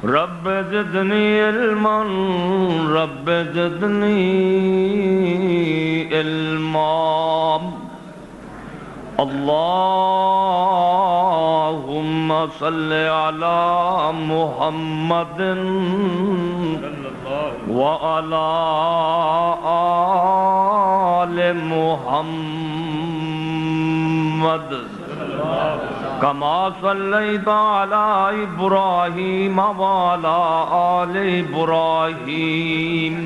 رب زدنی علما رب زدنی علما اللہم صل علی محمد وعلی آل محمد کما صلیت علی ابراہیم وعلی آل ابراہیم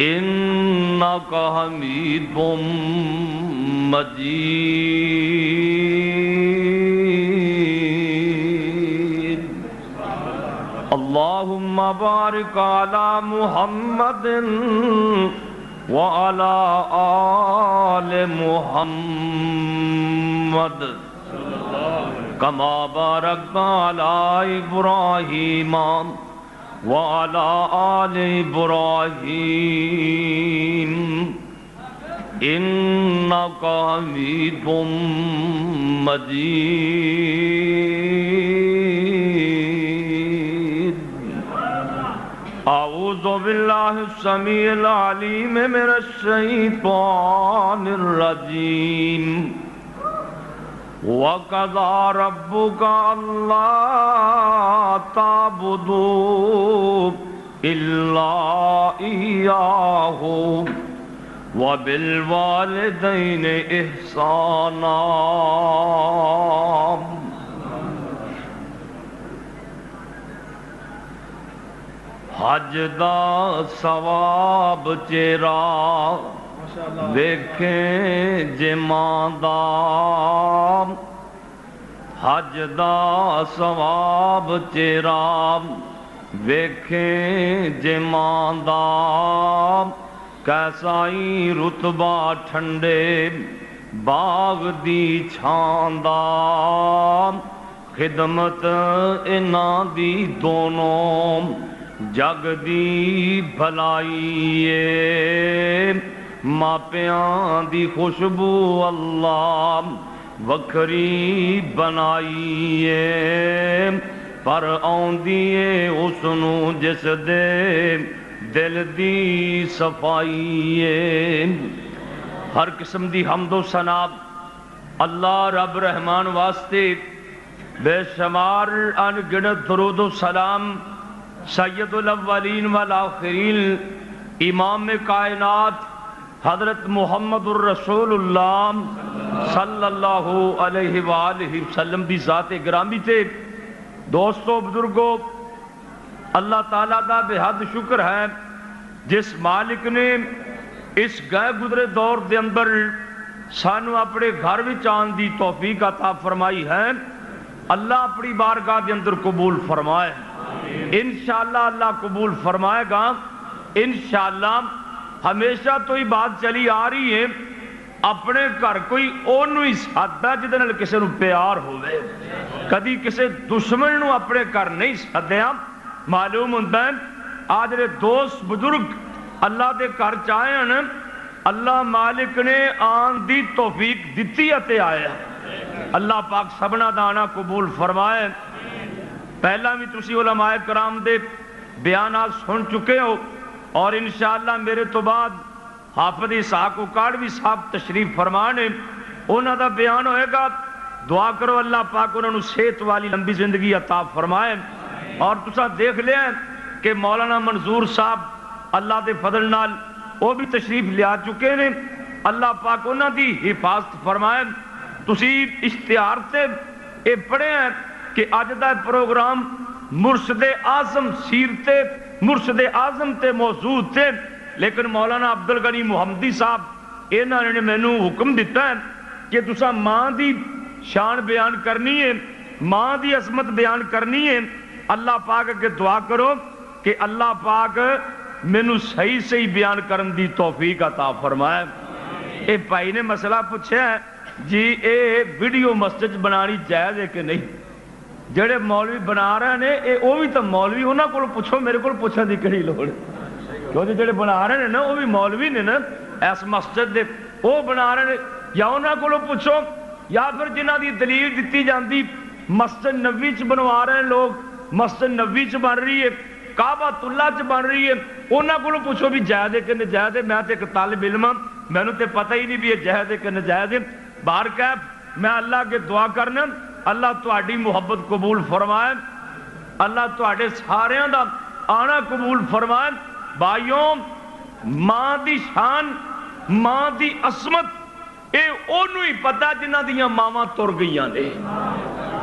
انک حمید مجید اللہم بارک علی محمد وعلی آل محمد کما بارکت علی ابراہیم وعلی آل ابراہیم انک حمید مجید اعوذ باللہ السمیع العلیم من الشیطان الرجیم وَقَضَى رَبُّكَ أَلَّا تَعْبُدُوا إِلَّا إِيَّاهُ وَبِالْوَالِدَيْنِ إِحْسَانًا حج دا ثواب چیرا ویکھیں جماں دا حج دا ثواب چیرا ویکھیں جماں دا کیسائی رتبہ ٹھنڈے باغ دی چھاں دا خدمت انہاں دی دونوں جگ دی بھلائیے ماپیاں دی خوشبو اللہ وکھری بنائیے پر آندیے اسنو جس دے دل دی صفائیے ہر قسم دی حمد و ثنا اللہ رب رحمان واسطے بے شمار ان گنت درود و سلام سید الاولین والآخرین امام کائنات حضرت محمد الرسول اللہ صلی اللہ علیہ وآلہ وسلم دی ذات گرامی تے دوستو بزرگو اللہ تعالیٰ دا بے حد شکر ہے جس مالک نے اس گئے گزرے دور دے اندر سانو اپنے گھر وچ آن دی توفیق عطا فرمائی ہے اللہ اپنی بارگاہ دے اندر قبول فرمائے انشاءاللہ اللہ قبول فرمائے گا انشاءاللہ ہمیشہ تو ہی بات چلی آ رہی ہے اپنے گھر کوئی اونو ہی سادہ جدے نال کسے نو پیار ہوئے کدی کسے دشمن نو اپنے گھر نہیں سادیا معلوم ہوتا ہے آج دے دوست بزرگ اللہ دے گھر چاہے ہیں اللہ مالک نے آن دی توفیق دیتی اتے آئے اللہ پاک سبنا دانا قبول فرمائے پہلا بھی تسی علماء کرام دے بیانات سن چکے ہو اور انشاءاللہ میرے تو بعد حافظ اسحاق اکاڑوی صاحب تشریف فرمانے انہاں دا بیان ہوئے گا دعا کرو اللہ پاک انہوں نے صحت والی لمبی زندگی عطا فرمائے اور تسا دیکھ لیں کہ مولانا منظور صاحب اللہ دے فضل نال وہ بھی تشریف لیا چکے ہیں اللہ پاک انہاں دی حفاظت فرمائے تسی اشتہار سے اے پڑھے ہیں کہ آج دا پروگرام مرشد اعظم سیرت مرشد اعظم تے موضوع تھے لیکن مولانا عبدالغنی محمدی صاحب انہوں نے مینوں حکم دیتا ہے کہ تسا ماں دی شان بیان کرنی ہے ماں دی عظمت بیان کرنی ہے اللہ پاک کے دعا کرو کہ اللہ پاک مینوں صحیح صحیح بیان کرن دی توفیق عطا فرمائے اے بھائی نے مسئلہ پوچھا ہے جی اے ویڈیو مسجد بنانی جائز ہے کہ نہیں جڑے مولوی بنا رہے ہیں اے وہ بھی تو مولوی انہاں کو پوچھو میرے کو پوچھنے دی کہڑی لوڑ کیونکہ جڑے بنا رہے ہیں نا وہ بھی مولوی نے نا اس مسجد دے وہ بنا رہے ہیں یا انہاں کو پوچھو یا پھر جنہاں دی دلیل دیتی جاندی مسجد نبوی چ بنوا رہے ہیں لوگ مسجد نبوی چ بن رہی ہے، کعبۃ اللہ چ بن رہی ہے، انہاں کولوں پوچھو بھی جائز ہے کہ ناجائز ہے؟ میں تے ایک طالب علم ہاں، مینوں تے پتہ ہی نہیں بھی یہ جائز ہے کہ ناجائز ہے۔ بہرکیف میں اللہ کے دعا کرنا اللہ تہاڈی محبت قبول فرمائے، اللہ تہاڈے ساریاں دا آنا قبول فرمائے۔ بھائیوں، ماں دی شان، ماں دی عظمت اے اونوں ہی پتہ جنہاں دیاں ماواں تر گئیاں نے،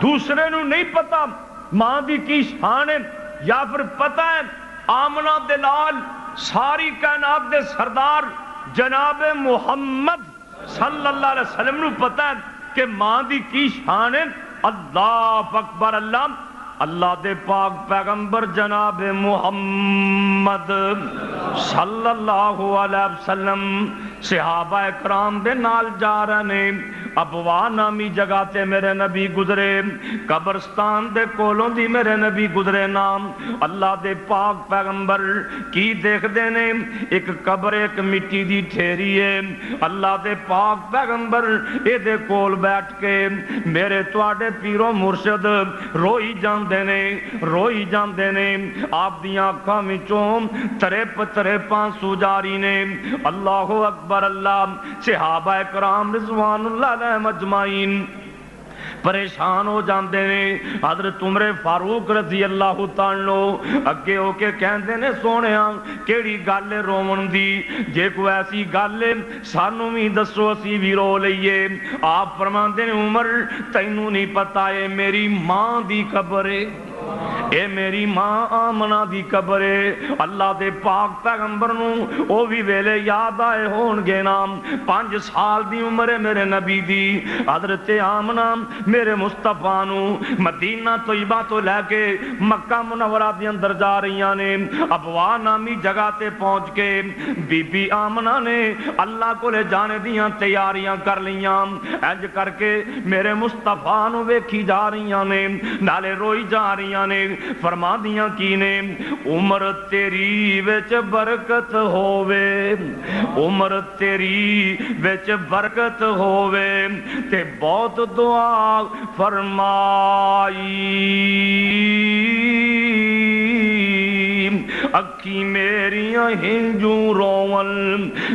دوسرے نو نہیں پتہ ماں دی کی شان ہے۔ یا پھر پتہ ہے آمنہ دلال ساری کائنات دے سردار جناب محمد صلی اللہ علیہ وسلم نو پتہ ہے کہ ماں دی کی شان ہے۔ اللہ اکبر، اللہ اللہ دے پاک پیغمبر جناب محمد صلی اللہ علیہ وسلم صحابہ اکرام دے نال جا رہے ہیں، ابوا نامی جگہ تے میرے نبی گزرے، قبرستان دے کولوں دی میرے نبی گزرے نام۔ اللہ دے پاک پیغمبر کی دیکھ دے نے؟ ایک قبر، ایک مٹی دی ٹھیری ہے۔ اللہ دے پاک پیغمبر اے دے کول بیٹھ کے میرے تواڈے پیرو مرشد روئی جاندے نے، روئی جاندے نے، آپ دیاں اکھاں وچوں تریپ آنسو جاری نے۔ اللہ اکبر، اللہ صحابہ کرام رضوان اللہ علیہم اجمعین پریشان ہو جاندے نے۔ حضرت عمر فاروق رضی اللہ تعالیٰ اگے ہو کے کہندے نے سونیاں کیڑی گل ہے روون دی، جے کوئی ایسی گل ہے سانوں بھی دسو اسی بھی رو لئیے۔ آپ فرماندے نے عمر تینوں نہیں پتا اے میری ماں دی قبر ہے، اے میری ماں آمنہ دی قبر ہے۔ اللہ دے پاک پیغمبر نو او بھی ویلے یاد آئے ہون گے نام، 5 سال دی عمر ہے میرے نبی دی۔ حضرت آمنہ میرے مصطفیٰ نو مدینہ طیبہ تو لے کے مکہ منورہ دی اندر جا رہیاں نے۔ ابوا نامی جگہ تے پہنچ کے بی بی آمنہ نے اللہ کو لے جانے دیاں تیاریاں کر لیاں، انج کر کے میرے مصطفیٰ نو ویکھی جا رہیاں نے، نالے روئی جا رہیاں نے۔ فرما دیاں کی نے عمر تیری وچ برکت ہووے، عمر تیری وچ برکت ہووے، تے بہت دعا فرمائی، اکھی میریاں ہنجوں رون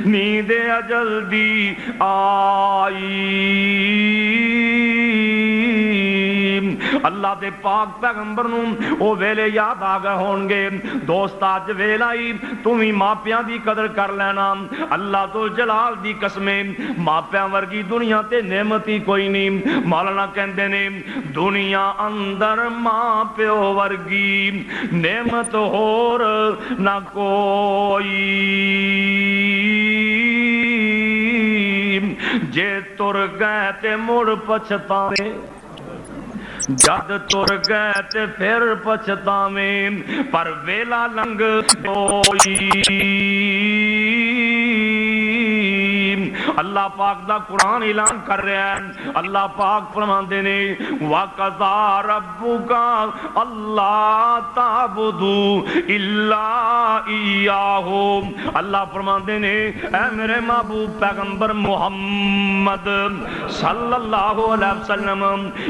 نیند اجل دی آئی۔ اللہ دے پاک پیغمبر نو او ویلے یاد آ گئے ہون گے۔ دوست اج ویلا ہی تمہیں ماپیاں دی قدر کر لینا۔ اللہ تو جلال دی قسمیں ماپیاں ورگی دنیا تے نعمت ہی کوئی نہیں۔ مولانا کہندے نے دنیا اندر ماں پیو ورگی نعمت ہور نہ کوئی، جے تر گئے تے مڑ پچھتاویں، جد تر گئے تے پھر پچھتاویں، پر ویلا لنگ ہوئی۔ اللہ پاک دا قرآن اعلان کر رہا ہے، اللہ پاک فرماندے نے وَقَضَىٰ رَبُّكَ أَلَّا تَعْبُدُوا إِلَّا إِيَّاهُ۔ اللہ فرماندے نے اے میرے محبوب پیغمبر محمد صلی اللہ علیہ وسلم،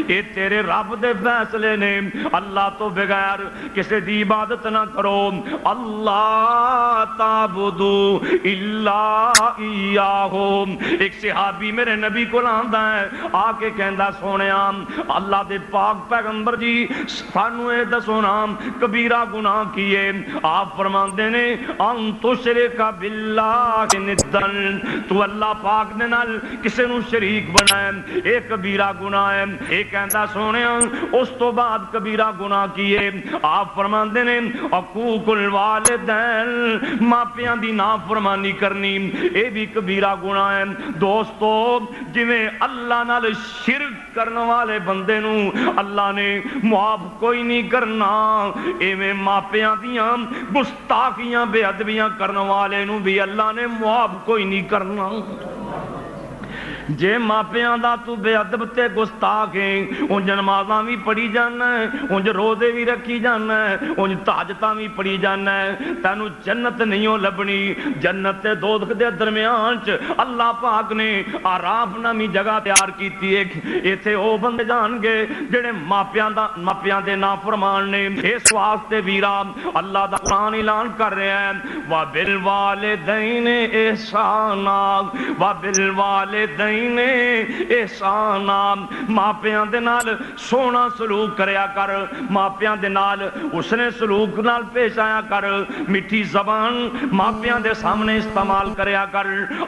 اے تیرے رب دے فیصلے نے، اللہ تو بغیر کسی دی عبادت نہ کرو، اللہ تعبدوا الا ایاہ۔ ایک صحابی میرے نبی کو لاندا ہے، آ کے کہندا سونیا اللہ دے پاک پیغمبر جی سانو اے دسو نا کبیرہ گناہ کیے؟ آپ فرماندے نے ان تشرک باللہ ندن، تو اللہ پاک دے نال کسے نو شریک بنائے، اے کبیرہ گناہ ہے۔ اے کہندا سونیا اس تو بعد کبیرہ گناہ کیے؟ آپ فرماندے نے عقوق الوالدین، ماپیاں دی نافرمانی کرنی، اے بھی کبیرہ گناہ ہے۔ دوستو جویں اللہ نال شرک کرنے والے بندے نو اللہ نے معاف کوئی نہیں کرنا، ایویں ماپیاں دیاں گستاخیاں بے ادبیاں کرنے والے نو بھی اللہ نے معاف کوئی نہیں کرنا۔ جے ماپیاں دا تو بے ادب تے گستاخ ہے، انج نمازاں بھی پڑھی جانا ہے، انج روزے بھی رکھی جانا ہے، انج تہجداں بھی پڑھی جانا ہے، تینوں جنت نہیں ہو لبنی۔ جنت تے دوزخ دے درمیان چ اللہ پاک نے آراف نامی جگہ تیار کیتی ہے، ایتھے او بندے جان گے جڑے ماپیاں دے نافرمان نے۔ اس واسطے ویرا اللہ دا قرآن اعلان کر رہا ہے وَبِالْوَالِدَيْنِ احسانا وَبِالْوَالِدَيْنِ احسانا، ماپیاں دے نال سونا سلوک کریا کر، ماپیاں دے نال اس نے سلوک نال پیش آیا کر، میٹھی زبان ماپیاں دے سامنے استعمال کریا کر۔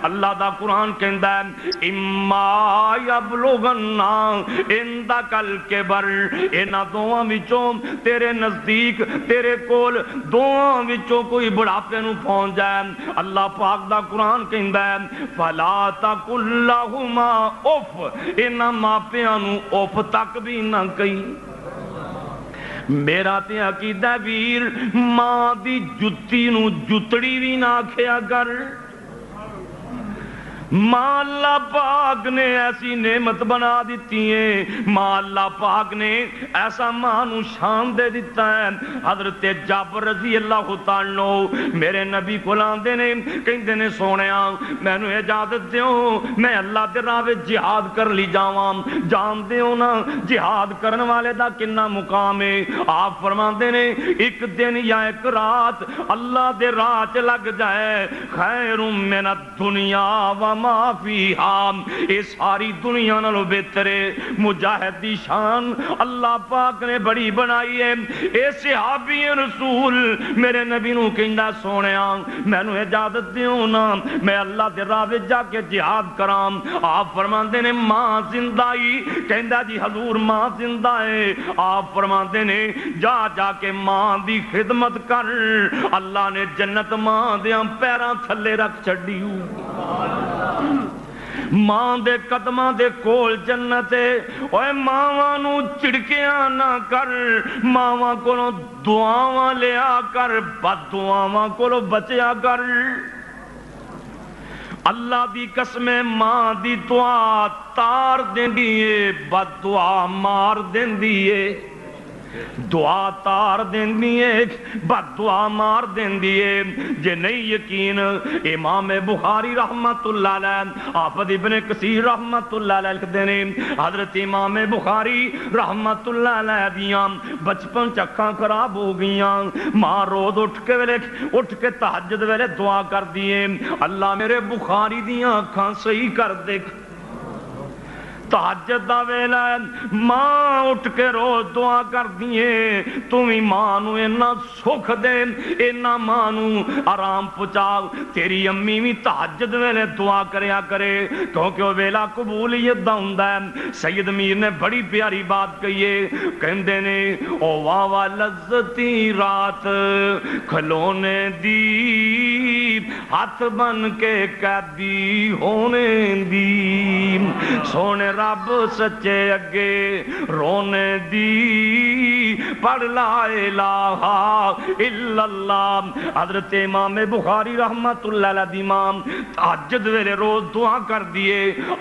اللہ دا قرآن کہندا ہے اما یبلغن عندک الکبر، انہاں دوواں وچوں تیرے نزدیک تیرے کول دوواں وچوں کوئی بڑھاپے نو پہنچ جائے، اللہ پاک دا قرآن کہندا ہے فلا تقل لہما اف، انہاں ماپیاں نو اف تک بھی نہ کہیں۔ میرا تے عقیدہ ویر ماں دی جتی نو جتڑی بھی نہ آکھیا کر۔ ماں اللہ پاک نے ایسی نعمت بنا دیتی ہے، ماں اللہ پاک نے ایسا ماں نو شان دے دیتا ہے۔ حضرت جابر رضی اللہ تعالیٰ عنہ میرے نبی کو لاندے نے، کہندے نے سونیا مینو اجازت دیو میں اللہ دے راہ وچ جہاد کر لی جاواں۔ جان دیو نا جہاد کرن والے دا کنا مقام ہے۔ آپ فرماندے نے ایک دن یا ایک رات اللہ دے راہ چ لگ جائے خیر من الدنیا و ما فیہا، اے ساری دنیا نالوں بہتر ہے۔ مجاہد دی شان اللہ پاک نے بڑی بنائی ہے۔ اے صحابی رسول میرے نبی نو کہندا سونیا مینوں اجازت دیو نا میں اللہ دے راہ وچ جا کے جہاد کراں۔ آپ فرماندے نے ماں زندہ ہی، کہندا جی حضور ماں زندہ ہے۔ آپ فرماندے نے جا جا کے ماں دی خدمت کر، اللہ نے جنت ماں دیاں پیراں تھلے رکھ چھڈی۔ ماں دے قدماں دے کول جنت ہے۔ اوے ماواں نو چڑکیاں نہ کر، ماواں کولوں دعاواں لیا کر، بد دعاواں کولوں بچیا کر۔ اللہ دی قسم ماں دی دعا تار دیندی ہے، بد دعا مار دیندی ہے۔ دعا تار دیندی ہے، بد دعا مار دیندی ہے۔ جے نہیں یقین امام بخاری رحمت اللہ علیہ، حافظ ابن کثیر رحمت اللہ علیہ لکھتے ہیں حضرت امام بخاری رحمت اللہ علیہ دیاں بچپن چکھاں خراب ہو گئیاں، ماں روز اٹھ کے تہجد ویلے دعا کر دیے اللہ میرے بخاری دیاں اکھاں صحیح کر دے۔ تہجد دا ویلا ماں اٹھ کے روز دعا کر دیے تمہیں ماں نو اینا سکھ دے، اینا ماں نو آرام پہنچا۔ تیری امی بھی تہجد ویلے دعا کریا کرے کیونکہ وہ ویلا قبولیت دا ہوندا ہے۔ سید میر نے بڑی پیاری بات کہی ہے، کہندے نے او واہ واہ لذتی رات کھلونے دی، ہاتھ بن کے قیدی ہونے دی، سونے رب سچے اگے رونے دی، پڑھ لا الہ الا اللہ۔ حضرت امام بخاری رحمت اللہ علیہ دی امام تہجد ویلے روز دعا کر دیے،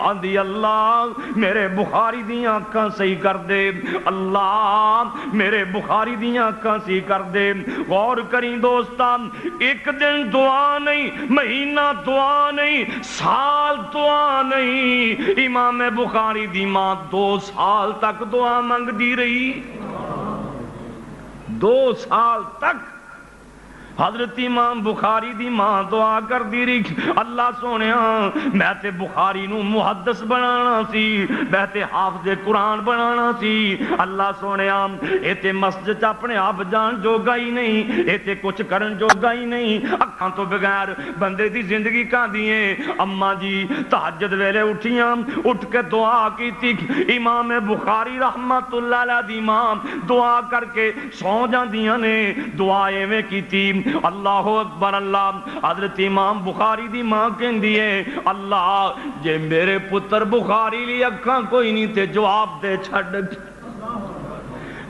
آندی اللہ میرے بخاری دیاں اکھاں صحیح کر دے، اللہ میرے بخاری دیاں اکھاں صحیح کر دے۔ غور کریں دوستان، ایک دن دعا نہیں، مہینہ دعا نہیں، سال دعا نہیں، امام بخاری دی ماں 2 سال تک دعا منگ دی رہی، 2 سال تک حضرت امام بخاری دی ماں دعا کر دی رہی اللہ سونیا میں تے بخاری نو محدث بنانا سی، میں تے حافظ قرآن بنانا سی، اللہ سونیا اے تے مسجد اپنے آپ جان جوگا ہی نہیں، اے تے کچھ کرن جوگا ہی نہیں، اکھاں تو بغیر بندے دی زندگی کہاں دیئے۔ اماں جی تہجد ویلے اٹھیاں، اٹھ کے دعا کی تھی، امام بخاری رحمت اللہ علیہ دی ماں دعا کر کے سو جاندیاں نے، دعا ایویں کی تھی اللہ اکبر اللہ۔ حضرت امام بخاری دی ماں کہندی ہے اللہ جے میرے پتر بخاری لی اکھاں کوئی نہیں تے جواب دے چھڑ،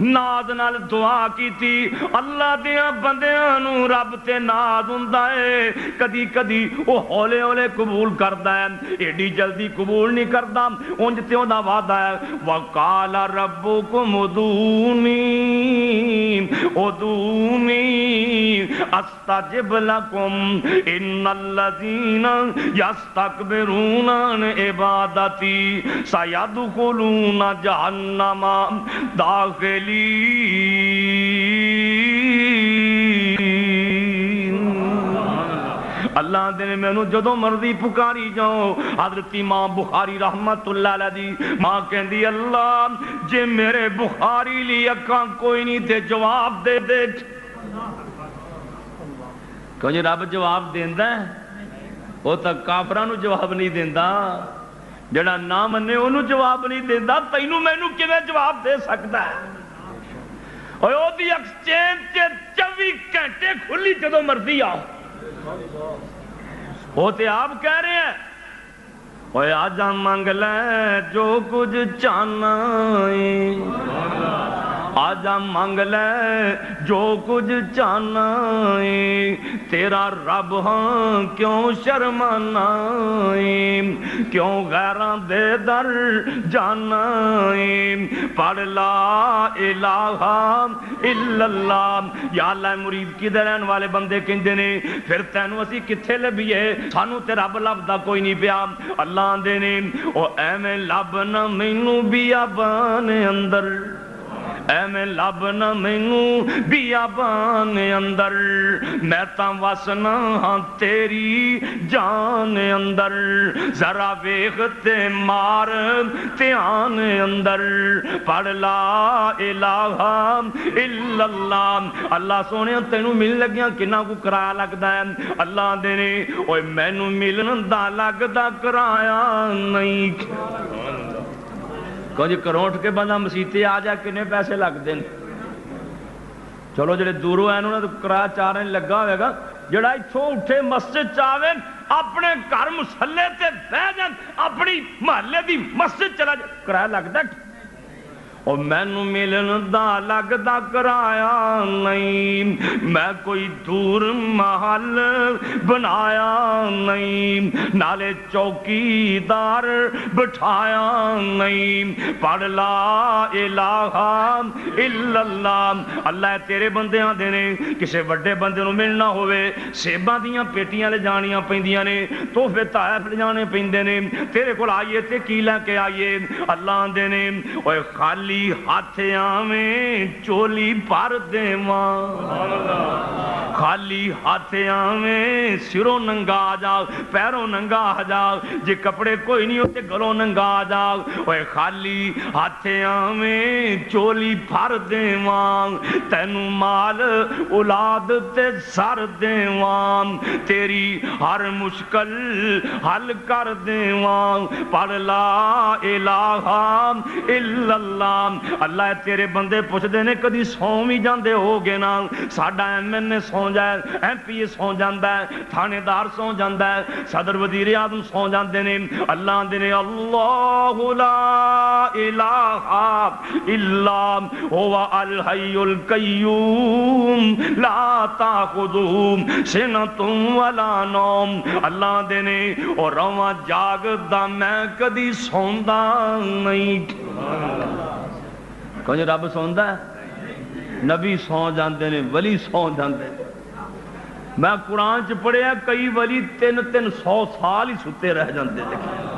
ناز نال دعا کیتی اللہ دیاں بندیاں نو رب تے ناز ہوندا ہے کدی کدی او ہولے ہولے قبول کردا ہے ایڈی جلدی قبول نہیں کردا اونج تے اوندا وعدہ ہے وقال ربکم ادعونی استجب لکم ان الذین یستکبرون عن عبادتی سیدخلون جہنم داخلین اللہ دے مینوں جدوں مرضی پکاری جاؤ حضرت امام بخاری رحمت اللہ علیہ دی ماں کہندی اللہ جے میرے بخاری لی اکھاں کوئی نہیں تے جواب دے دے کیوں جی رب جواب دیندا ہے وہ تک کافراں نو جواب نہیں دیندا جڑا نہ منے اونوں جواب نہیں دیندا تینوں مینوں کیویں جواب دے سکدا ہے اوے او دی ایکسچینج 24 گھنٹے کھلی جدوں مرضی آؤ ہوتے آپ کہہ رہے ہیں اوے آجا مانگ لے جو کچھ چاہنا ہے آجا مانگ لے جو کچھ چاہنا ہے تیرا رب ہاں کیوں شرمانا ہے کیوں غیران دے در جانا ہے پڑھ لا الہ الا اللہ یا اللہ مرید کی درین والے بندے کہندے نے پھر تینوں اسی کتھے لبھیے سانو تے رب لبدا کوئی نہیں پیا اللہ دے نے او ایویں لبنا مینوں بیابان اندر اے میں لبنا مینوں بیابان اندر میں تاں وسنا ہاں تیری جان اندر ذرا ویکھ تے مار دھیان اندر پڑھ لا الہ الا اللہ اللہ سونے تینوں مل لگیاں کنا کو کرایہ لگدا ہے اللہ دے نے اوے مینوں ملن دا لگدا کرایہ نہیں کہ کروٹ کے بندہ مسیتے آ جائے کنے پیسے لگ دیں چلو جڑے دوروں ہیں انہوں نے تو کرایہ چاریں لگا ہوئے گا جڑا اتھوں اٹھے مسجد چاہویں اپنے گھر مسلے تے بہ جائیں اپنی محلے دی مسجد چلا جائے کرایہ لگتا ہے اور مینوں ملن دا لگدا کرایا نہیں میں کوئی دور محل بنایا نہیں نالے چوکیدار بٹھایا نہیں پڑھ لا الہ الا اللہ اللہ تیرے بندیاں دے نے کسے بڑے بندے نوں ملنا ہوئے سیباں دیاں پیٹیاں لے جانیاں پیندیاں نے تحفے طائف لے جانے پیندے نے تیرے کول آئیے تے کی لے کے آئیے اللہ دے نے اوے خالی ہاتھ آویں چولی پر دیواں خالی ہاتھ آویں سروں ننگا آ جاؤ پیروں ننگا آ جاؤ جے کپڑے کوئی نہیں ہوتے گلوں ننگا آ جاؤ اوے خالی ہاتھ آویں چولی پر دیواں تینوں مال اولاد تے سر دیواں تیری ہر مشکل حل کر دیواں پڑھ لا الہ الا اللہ اللہ تیرے بندے پوچھ دینے کدی سو بھی جاندے ہو گے نا ساڈا ایم این اے سو جائے ایم پی اے سو جاندا ہے تھانے دار سو جاندا ہے صدر وزیر اعظم سو جاندے نے اللہ دے نے اللہ لا الہ الا هو الحی القیوم لا تاخذہ سنۃ ولا نوم اللہ دے نے اور رواں جاگدا میں کدی سوندا نہیں کون رب سوندا ہے نبی سو جاندے نے ولی سو جاندے میں قرآن چ پڑھیا کئی ولی 300 سال ہی ستے رہ جاندے دیکھے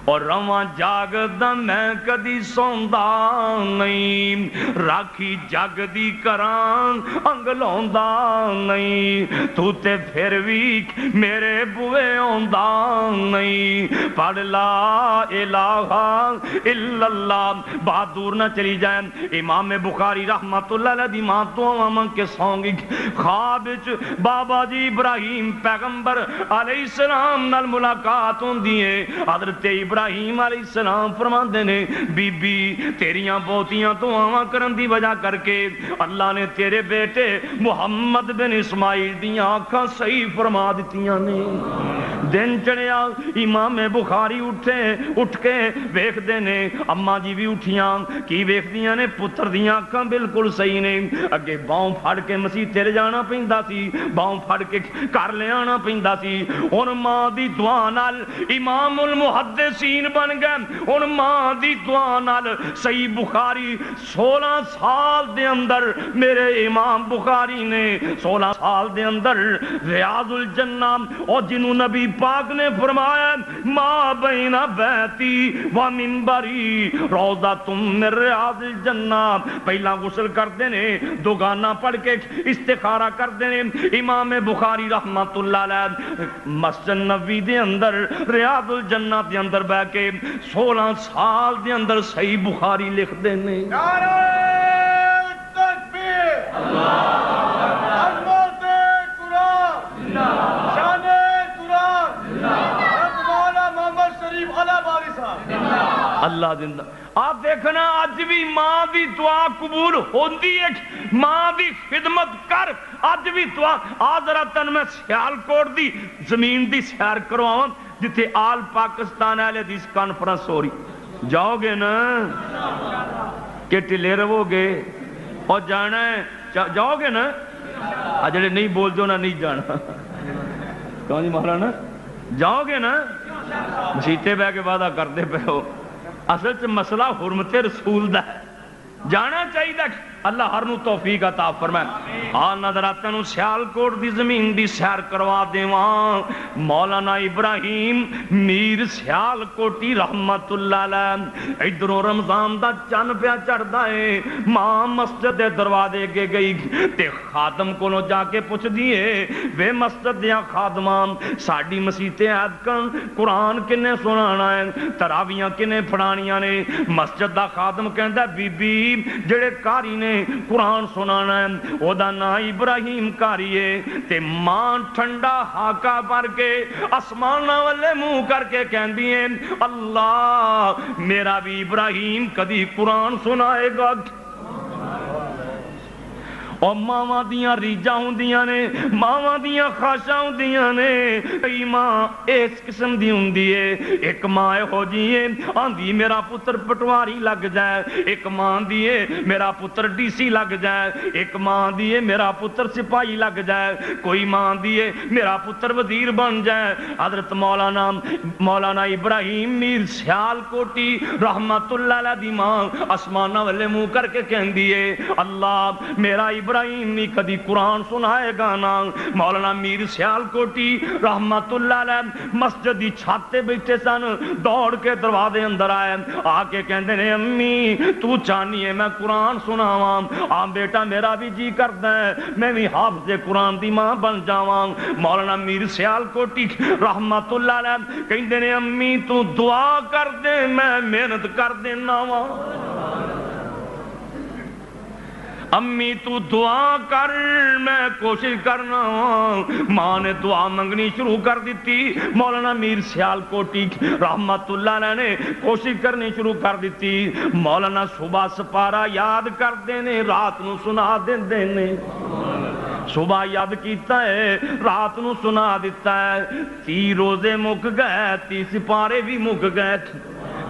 اور رواں جاگدا میں کدی سوندا نہیں راکھی جگ دی کراں انگلوندا نہیں تو تے پھر بھی میرے بوئے آندا نہیں پڑھ لا الہ الا اللہ بات دور نہ چلی جائے امام بخاری رحمت اللہ علیہ دی ماں تو امام کے سونگی خواب وچ بابا جی ابراہیم پیغمبر علیہ السلام نال ملاقات ہوندی ہے حضرت ابراہیم علیہ السلام فرماندے نے بی بی تیریاں بہتیاں دعاواں کرن دی وجہ کر کے اللہ نے تیرے بیٹے محمد بن اسماعیل دیاں آنکھاں صحیح فرما دتیاں نے دن چڑھیا امام بخاری اٹھ کے ویکھدے نے اما جی بھی اٹھیاں کی ویکھدیاں نے پتر دیاں اکھاں بالکل صحیح نے اگے باؤں پھڑ کے مسیتے لے جانا پیندا سی باؤں پھڑ کے گھر لے آنا پیندا سی ہن ماں دی دعا نال امام المحدثین بن گئے ہن ماں دی دعا نال صحیح بخاری 16 سال دے اندر میرے امام بخاری نے 16 سال دے اندر ریاض الجنہ اور جنہوں نبی پاک نے فرمایا ما بین بیتی و منبری روضۃ من ریاض الجنہ پہلا غسل کرتے نے دوگانا پڑھ کے استخارہ کرتے نے امام بخاری رحمت اللہ علیہ مسجد نبوی دے اندر ریاض الجنہ دے اندر بیٹھ کے 16 سال دے اندر صحیح بخاری لکھ دے نے نعرہ تکبیر عظمت قرآن شان قرآن حضرت مولانا محمد شریف علی باری صاحب اللہ زندہ آپ دیکھنا اج بھی ماں دی دعا قبول ہوندی ہے ماں دی خدمت کر اج بھی دعا ذرا تن میں سیالکوٹ دی زمین دی سیر کرواواں جتھے آل پاکستان اہل حدیث کانفرنس ہو رہی جاؤ گے نا کہ ٹلے رہو گے اور جانا ہے جاؤ گے نا جڑے نہیں بول جو نا نہیں جانا کہاں جی مولانا جاؤ گے نا مسیتے بہ کے وعدہ کرتے پہ ہو اصل چ مسئلہ حرمت رسول دا ہے جانا چاہیے اللہ ہر نو توفیق عطا فرمائے آ نظراتاں نو سیالکوٹ دی زمین دی سیر کروا دیواں مولانا ابراہیم میر سیالکوٹی رحمت اللہ علیہ ادھروں رمضان دا چن پیا چڑھدا ہے ماں مسجد دے دروازے کے گئی تے خادم کولوں جا کے پوچھ دیے وے مسجد دیاں خادماں ساڈی مسیتے عیدکاں قرآن کنے سنانا ہے تراویاں کنے پڑھانیاں نے مسجد دا خادم کہندا بی بی جڑے قاری نے قرآن سنانا ہے او دا نا ابراہیم کاریے تے ماں ٹھنڈا ہاکا پر کے اسمانہ والے منہ کر کے کہن دیئے اللہ میرا بھی ابراہیم کدی قرآن سنائے گا اور ماواں دیاں ریجاں ہوندیاں نے ماواں دیاں خواہشاں ہوندیاں نے کئی ماں اس قسم دی ہوندی ہے ایک ماں ہو جیے آندی میرا پتر پٹواری لگ جائے ایک ماں دیے میرا پتر ڈی سی لگ جائے ایک ماں دیے میرا پتر سپاہی لگ جائے کوئی ماں دیے میرا پتر وزیر بن جائے حضرت مولانا ابراہیم میر سیالکوٹی رحمت اللہ علیہ دی ماں آسمانہ والے منہ کر کے کہن دیے اللہ میرا ابراہیم نہیں کدی قرآن سنائے گا نا مولانا میر سیالکوٹی رحمت اللہ علیہ مسجد دی چھاتے بیٹھے سن دوڑ کے دروازے اندر آئے آ کے کہندے نے امی تو چاہنی ہے میں قرآن سناواں آ بیٹا میرا بھی جی کردا ہے میں بھی حافظ قرآن دی ماں بن جاواں مولانا میر سیالکوٹی رحمت اللہ علیہ کہندے نے امی تو دعا کر دے میں محنت کر دینا وا امی تو دعا کر میں کوشش کرنا ماں نے دعا منگنی شروع کر دیتی مولانا میر سیالکوٹی رحمت اللہ علیہ نے کوشش کرنی شروع کر دیتی مولانا صبح سپارہ یاد کر دینے رات نو سنا دینے صبح یاد کیتا ہے رات نو سنا دیتا ہے 30 روزے مک گئے 30 سپارے بھی مک گئے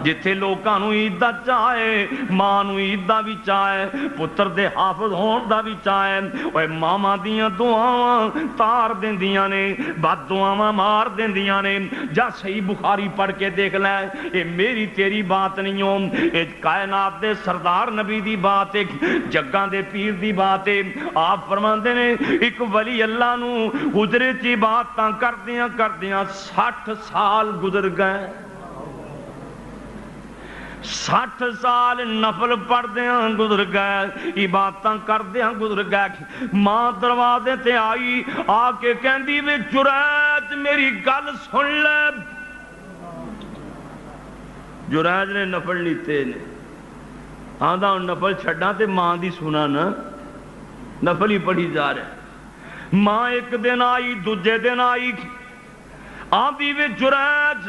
جتھے لوکاں نو عید دا چاہے ماں نو عید دا بھی چاہے پتر دے حافظ ہون دا بھی چاہے اوے ماما دیاں دعاواں تار دیندیاں نے بد دعاواں مار دیندیاں نے جا صحیح بخاری پڑھ کے دیکھ لے اے میری تیری بات نہیں ہو اے کائنات دے سردار نبی دی بات ہے جگاں دے پیر دی بات ہے آپ فرماندے نے ایک ولی اللہ نو حجرے چی باتاں کردیاں 60 سال گزر گئے 60 سال نفل پڑھ دیاں گزر گئے عبادتاں کر دیاں گزر گئے ماں دروازے تے آئی آ کے کہندی وے جریج میری گل سن لے جریج نے نفل لیتے نے آندہ نفل چھڑنا تے ماں دی سنا نا نفل ہی پڑھی جا رہے ماں ایک دن آئی دوجے دن آئی آندی وے جریج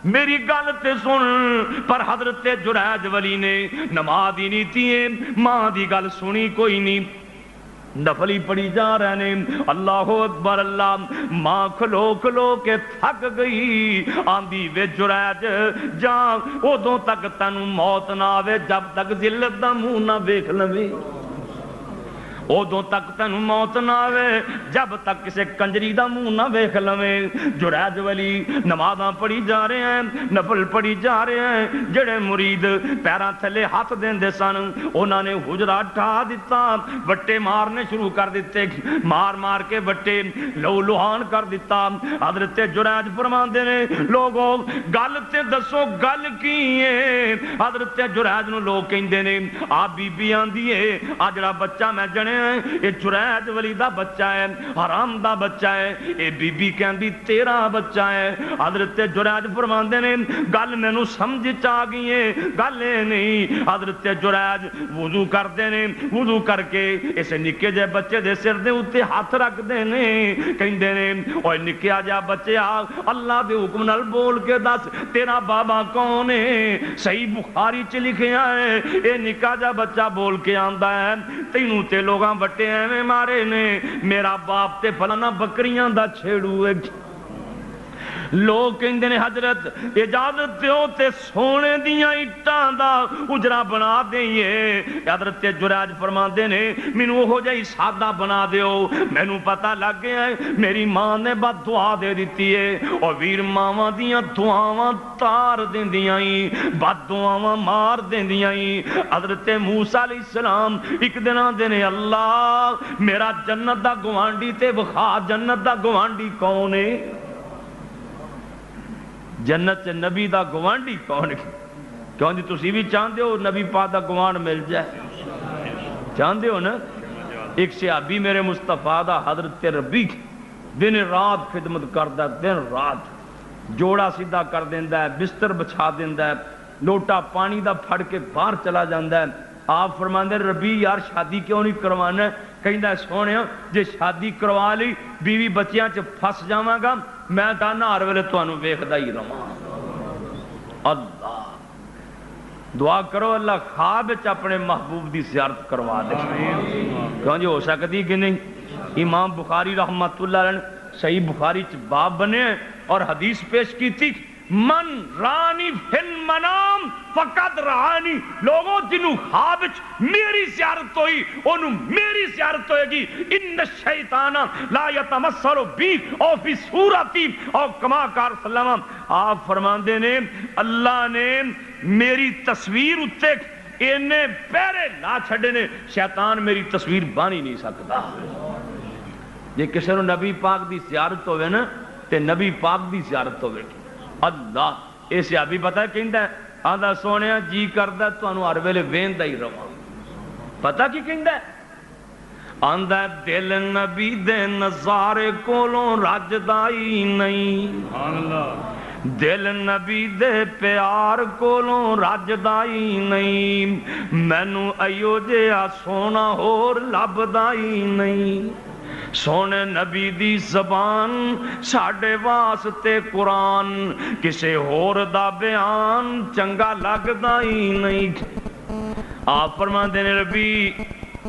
میری گل تے سن پر حضرت جریج ولی نے نماز ہی نہیں تھی ماں دی گل سنی کوئی نہیں نفلی پڑھی جا رہے ہیں اللہ اکبر اللہ. ماں کھلو کھلو کے تھک گئی آندی وے جریج جا ادوں تک تینوں موت نہ آوے جب تک ذلت دا منہ نہ ویکھ لویں. ادوں تک تینوں موت نہ آوے جب تک کسے کنجری دا منہ نہ ویکھ لویں. جریج ولی نمازاں پڑھی جا رہے ہیں نفل پڑھی جا رہے ہیں. جڑے مرید پیراں تھلے ہاتھ دیندے سن انہاں نے حجرہ ڈھا دتا وٹے مارنے شروع کر دیتے مار مار کے وٹے لو لوہان کر دیتا. حضرت جریج فرماندے نے لوگو گل تے دسو گل کی ہے. حضرت جریج نو لوگ کہندے نے آ بی بی آندی ہے آ جڑا بچہ میں جنے یہ جریج ولی دا بچہ ہے حرام دا بچہ ہے. اے بی بی کہندی تیرا بچہ ہے. حضرت جریج فرماندے نے گل مینوں سمجھ چ آ گئی ہے گل اے نہیں. حضرت جریج وضو کردے نے وضو کر کے اس نکے جے بچے دے سر دے اوتے ہاتھ رکھ دے نے کہندے نے اوے نکیا جا بچیا اللہ دے حکم نال بول کے دس تیرا بابا کون ہے. صحیح بخاری چ لکھیا ہے اے نکا جا بچہ بول کے آندا ہے تینوں تے لوگاں وٹے ایویں مارے نے میرا باپ تے فلانا بکریاں دا چھیڑو ہے. لوگ کہندے نے حضرت اجازت دیو تے سونے دیاں اٹاں دا اجرا بنا دئیے. حضرت جریج فرماندے نے مینوں اوہو جہی سادہ بنا دیو. مینوں پتہ لگ گیا ہے میری ماں نے بد دعا دے دتی ہے اور ویر ماواں دیاں دعاواں تار دیندیاں ہی بد دعاواں مار دیندیاں ہی. حضرت موسیٰ علیہ السلام ایک دن آندے نے اللہ میرا جنت دا گوانڈی تے وخا جنت دا گوانڈی کون ہے. جنت نبی دا گوانڈی کون ہے؟ کیوں جی تسی بھی چاہندے ہو نبی پاک دا گوانڈ مل جائے چاہندے ہو نا. ایک صحابی میرے مصطفیٰ دا حضرت ربی دن رات خدمت کردا دن رات جوڑا سیدھا کر دیندا ہے بستر بچھا دیندا ہے لوٹا پانی دا پھڑ کے باہر چلا جاندا ہے. آپ فرماندے ربی یار شادی کیوں نہیں کروانا. کہندا سونیا جے شادی کروا لی بیوی بچیاں چ پھس جاواں گا میں کہنا ہر ویلے تانوں ویکھدا ہی رہواں. اللہ دعا کرو اللہ خواب وچ اپنے محبوب دی زیارت کروا دے. کیوں جی ہو سکتی کہ نہیں. امام بخاری رحمت اللہ علیہ صحیح بخاری چ باب بنے اور حدیث پیش کی تھی من رانی فی المنام فقد رانی. لوگوں جنہوں خواب میری زیارت ہوئی انہوں میری زیارت ہوئے گی. ان الشیطان لا یتمثل بی او فی صورتی او کما کار سلام. آپ فرماندے نے اللہ نے میری تصویر اتے انہیں پیرے لا چھڑے نے شیطان میری تصویر بانی نہیں سکتا. جے کسی نے نبی پاک دی زیارت ہوئے نا تے نبی پاک دی زیارت ہوئے گی. اللہ اے صحابی پتہ ہے کہندا ہے آندا سونیا جی کردا تانوں ہر ویلے ویندا ہی رہواں. پتہ کی کہندا ہے آندا دل نبی دے نظارے کولوں رجدا ہی نہیں. سبحان اللہ. دل نبی دے پیار کولوں رجدا ہی نہیں. مینوں ایو جہا سونا ہور لبدا ہی نہیں. سونے نبی دی زبان ساڑھے واسطے قرآن کسے ہور دا بیان چنگا لگدا ہی نہیں. آپ فرماندے نے ربی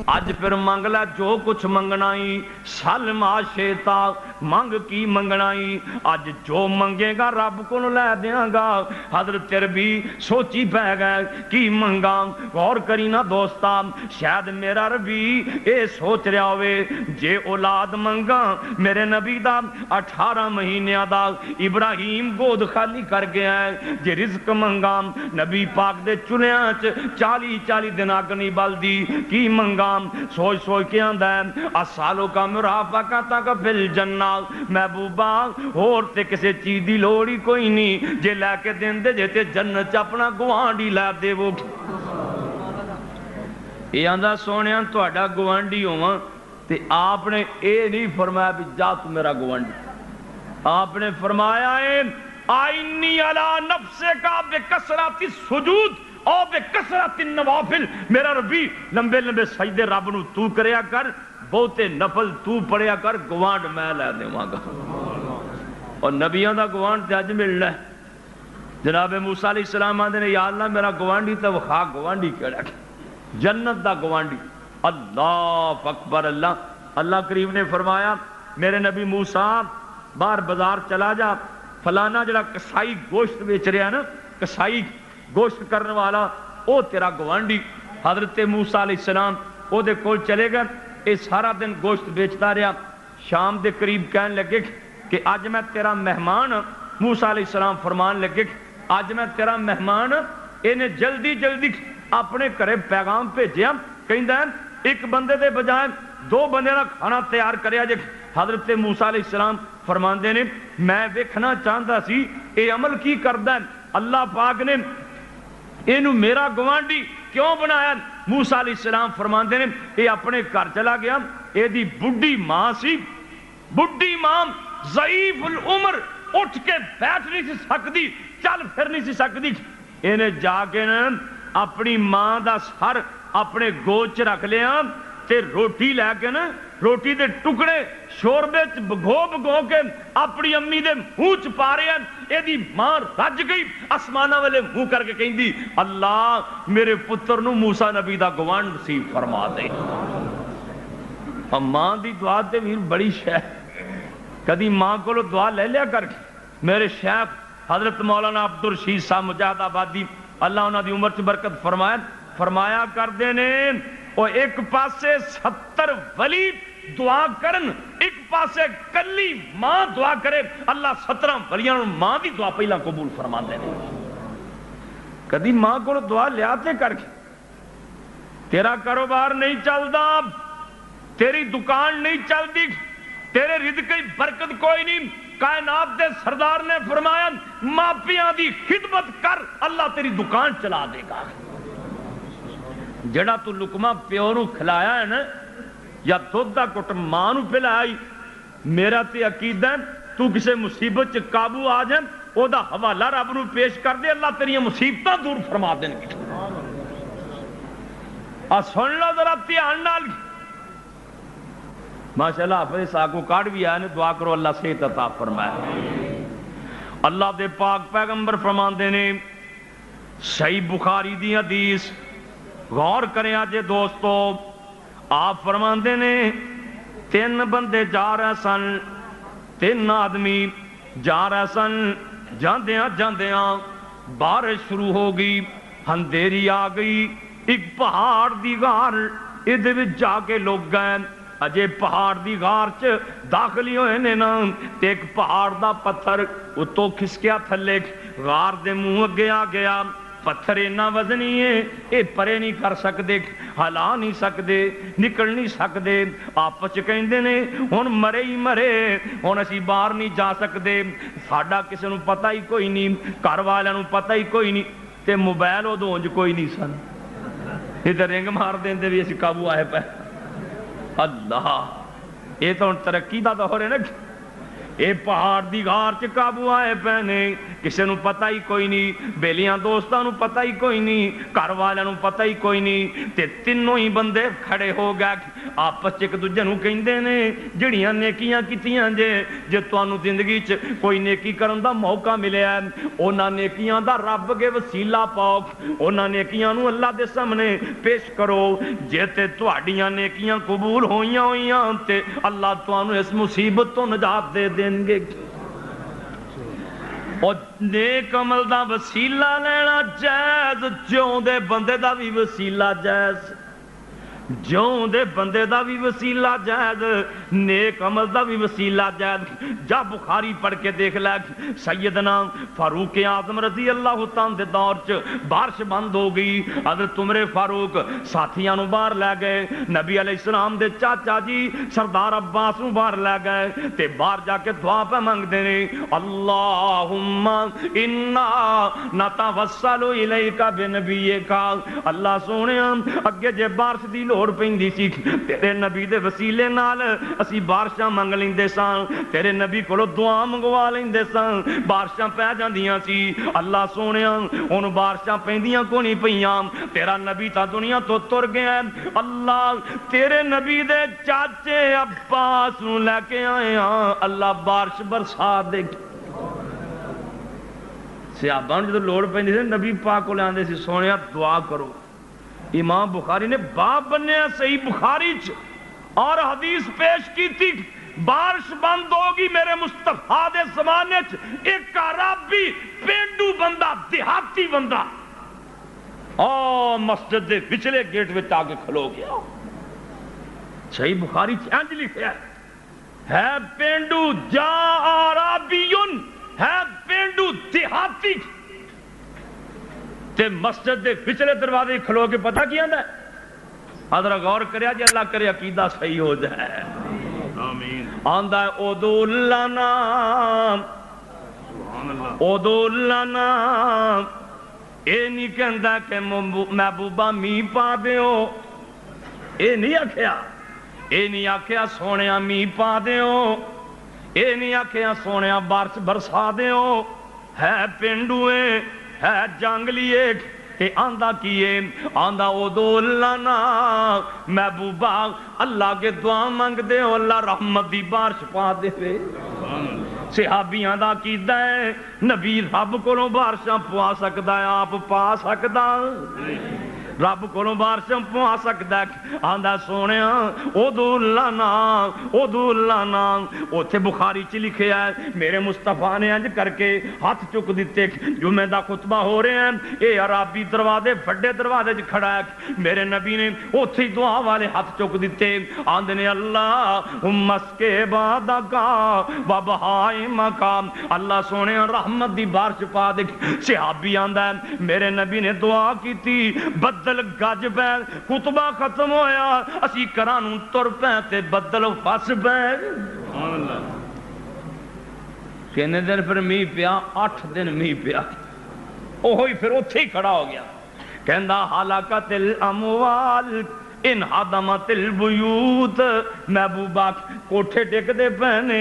اج پھر منگلا جو کچھ منگنائی سل معاشیتا منگ کی منگنائی اج جو منگے گا رب کو لے دیاں گا. حضرت ربی سوچی پہ گئے کی منگا. غور کری نا دوستا شاید میرا ربی اے سوچ رہا ہوئے جے اولاد منگا میرے نبی دا 18 مہینیاں دا ابراہیم گود خالی کر گیا ہے. جے رزق منگا نبی پاک دے چلیاں 40 دن اگ نہیں بلدی کی منگا. سوچ سوچ کے آندا ہے اسالو کا مرافقہ تک فل جنہ محبوبہ اور تے کسے چیز دی لوڑی کوئی نہیں جے لے کے دین دے جے تے جنت اپنا گوانڈی لے دے. وہ یہ آندا سونیاں تہاڈا گوانڈی ہوواں تے آپ نے اے نہیں فرمایا بھی جا تو میرا گوانڈی. آپ نے فرمایا ہے آئینی علی نفسے کا بکثرت السجود او بکثرت النوافل. میرا ربی لمبے لمبے سجدے رب نو تو کریا کر بہتے نفل تو پڑھیا کر گوانڈ میں لے دیواں گا. اور نبیوں دا گوانڈ تے اج ملنا ہے. جناب موسیٰ علیہ السلام آندے نے یا اللہ میرا گوانڈی تے وخا گوانڈی کیڑا جنت دا گوانڈی. اللہ اکبر اللہ اللہ کریم نے فرمایا میرے نبی موسیٰ باہر بازار چلا جا، فلانا جڑا کسائی گوشت بیچ رہا ہے نا، کسائی گوشت کرنے والا، او تیرا گوانڈی۔ حضرت موسیٰ علیہ السلام او دے کول چلے گئے، اے سارا دن گوشت بیچتا رہا، شام دے قریب کہنے لگے کہ آج میں تیرا مہمان۔ موسیٰ علیہ السلام فرمان لگے آج میں تیرا مہمان، انہیں جلدی جلدی اپنے گھرے پیغام بھیجیا، کہندا ہے ایک بندے دے بجائے 2 بندے دا کھانا تیار کریا جے۔ حضرت موسیٰ علیہ السلام فرماندے نے میں ویکھنا چاہتا سی اے عمل کی کردا ہے، اللہ پاک نے اینو میرا گوانڈی کیوں بنایا؟ موسیٰ علیہ السلام فرماندے نے اے اپنے گھر چلا گیا، اے دی بڈھی ماں سی، بڈھی ماں ضعیف العمر، اٹھ کے بیٹھ نہیں سی سکتی، چل پھر نہیں سی سکتی، انہیں جا کے اپنی ماں دا سر اپنے گود چ رکھ لیا تے روٹی لے کے نا روٹی دے ٹکڑے شوربے چ بھگو بھگو کے اپنی امی دے منہ چ پا رہے ہیں۔ اے دی ماں رج گئی، آسماناں والے منہ کر کے کہندی اللہ میرے پتر نو موسیٰ نبی دا گوانڈ نصیب فرما دے۔ ماں دی دعا تے ویر بڑی شے، کدی ماں کو دعا لے لیا کر کے۔ میرے شیخ حضرت مولانا عبدالرشید صاحب مجاہد آبادی اللہ انہاں دی عمر چ برکت فرمایا کردے نے اور ایک پاسے 70 ولی دعا کرن، ایک پاسے کلی ماں دعا کرے، اللہ 17 ولیاں ماں دی دعا پہلا قبول فرما دے۔ کدی ماں کو دعا لیا تے کر کے تیرا کاروبار نہیں چلدا، تیری دکان نہیں چلدی، تیرے رزق کی برکت کوئی نہیں، کائنات دے سردار نے فرمایا ماپیاں دی خدمت کر اللہ تیری دکان چلا دے گا۔ جڑا تو لقمہ پیو نو کھلایا ہے نا یا دودھ دا گھٹ ماں نو پلائی، میرا تے عقیدہ ہے تو کسے مصیبت چ قابو آ جائے او دا حوالہ رب نو پیش کر دے، اللہ تیری مصیبتاں دور فرما دیں گے۔ سن لو ذرا دھیان نال، ماشاءاللہ حافظ ساکو کارڈ بھی آئے نے، دعا کرو اللہ صحت عطا فرمائے۔ اللہ دے پاک پیغمبر فرماندے نے صحیح بخاری دی حدیث غور کریں آجے دوستو، آپ فرماندے نے 3 بندے جا رہے سن، 3 آدمی جا رہے سن، جاندیاں جاندیاں بارش شروع ہو گئی، اندھیری آ گئی، ایک پہاڑ دی غار ادھے وچ جا کے لوگ گئے، اجے پہاڑ دی غار چ داخلی ہوئے نے نا تے ایک پہاڑ دا پتھر اتوں کھسکیا تھلے، غار دے منہ اگے آ گیا، پتھر اتنا وزنی ہے اے پرے نہیں کر سکتے، ہلا نہیں سکتے، نکل نہیں سکتے، آپس کہندے نے ہن مرے ہی مرے، ہن اسی باہر نہیں جا سکتے، ساڈا کسے نوں پتہ ہی کوئی نہیں، گھر والوں نوں پتہ ہی کوئی نہیں، تے موبائل ادوں انج کوئی نہیں سن، ادھر رنگ مار دیندے بھی اسی قابو آئے پے۔ اللہ یہ تو ترقی دا دور ہے نا، اے پہاڑ دی غار چ قابو آئے پے نے، کسے نوں پتہ ہی کوئی نہیں، بیلیاں دوستاں نوں پتہ ہی کوئی نہیں، گھر والوں نوں پتہ ہی کوئی نہیں، تے تینوں ہی بندے کھڑے ہو گئے، آپس ایک دوجے نوں کہندے نے جڑیاں نیکیاں کیتیاں جے تانوں زندگی چ کوئی نیکی کرن دا موقع ملیا ہے، انہاں نیکیاں دا رب اگے وسیلہ پاؤ، انہاں نیکیاں نوں اللہ دے سامنے پیش کرو، جے تے تہاڈیاں نیکیاں قبول ہوئیاں تے اللہ تانوں اس مصیبت تو نجات دے دیں گے۔ اور نیک عمل دا وسیلہ لینا جائز، جوں دے بندے دا بھی وسیلہ جائز، جوں دے بندے دا بھی وسیلہ جائز، نیک عمل دا بھی وسیلہ جائز۔ جا بخاری پڑھ کے دیکھ لے، سیدنا فاروق اعظم رضی اللہ تعالیٰ دے دور چ بارش بند ہو گئی، حضرت عمر فاروق ساتھیاں نو باہر لے گئے، نبی علیہ السلام دے چاچا جی سردار عباس نو باہر لے گئے تے باہر جا کے دعا پہ منگدے نے، اللہم انا نتوسل الیک بنبیک، اللہ سونیا اگے جے بارش دی لوڑ پیندی سی تیرے نبی دے وسیلے نال اسی بارشاں منگ لیندے ساں، تیرے نبی کولو دعا منگوا لیندے ساں، بارشاں پہ جاندیاں سی، اللہ سونیا ان بارشاں پیندیاں کو نہیں پیاں، تیرا نبی تا دنیا تو تر گیا، اللہ تیرے نبی دے چاچے عباس نو لے کے آئے ہاں، اللہ بارش برسا دے۔ صحابہ نوں جدوں لوڑ پیندی سی نبی پاک کول آندے سی سونیا دعا کرو، امام بخاری نے باب بنیا صحیح بخاری اور حدیث پیش کی تھی بارش بند ہوگی میرے مصطفیٰ دے زمانے ایک عربی پینڈو بندہ دیہاتی بندہ مسجد دے پچھلے گیٹ میں آگے کھلو گیا. صحیح بخاری انج لکھا ہے پینڈو جا عربیون ہے پینڈو دیہاتی تے مسجد دے پچھلے دروازے کھلو کے پتہ کیا ہے حضرت غور کریا جی اللہ کرے عقیدہ صحیح ہو جائے. آمین. آندا ہے ادعو لنا ادعو لنا اے نہیں کہندا کہ محبوبہ می پا دیو اے نہیں آکھیا سونیا می پا دیو اے نہیں آکھیا سونیا بارش برسا دیو ہے پینڈوئے ہے جنگلیے کہ آندہ کیے آندہ ادعو لنا محبوبہ اللہ کے دعا مانگ دے اللہ رحمت دی بارش پا دے. صحابیاں دا کیدا ہے نبی رب کو بارشاں پوا سکدا ہے آپ پا سکدا رب کو بارشاں پوا سکدا ہے. آندا سونیا ادعو لنا اوتھے بخاری چ لکھیا ہے میرے مصطفیٰ نے انج کر کے ہاتھ چک دیتے جمعے دا خطبہ ہو رہے ہیں اے عربی دروازے بڑے دروازے کھڑا ہے میرے نبی نے اوتھے دعا والے ہاتھ چک دیتے آندے نے اللہم اسقِ عبادک وبہائے مقام اللہ سونے رحمت دی بارش پا دے. صحابی آندا ہے میرے نبی نے دعا کی تھی بدل گج پہ خطبہ ختم ہویا اسی کرانوں تر پہ تے بدل فس پہ. کنے دن پھر می پیا 8 دن می پیا اوہی پھر اتھے ہی کھڑا ہو گیا کہندا حلاکت الاموال ان حدمت البیوت محبوبہ کوٹھے ٹک دے پہنے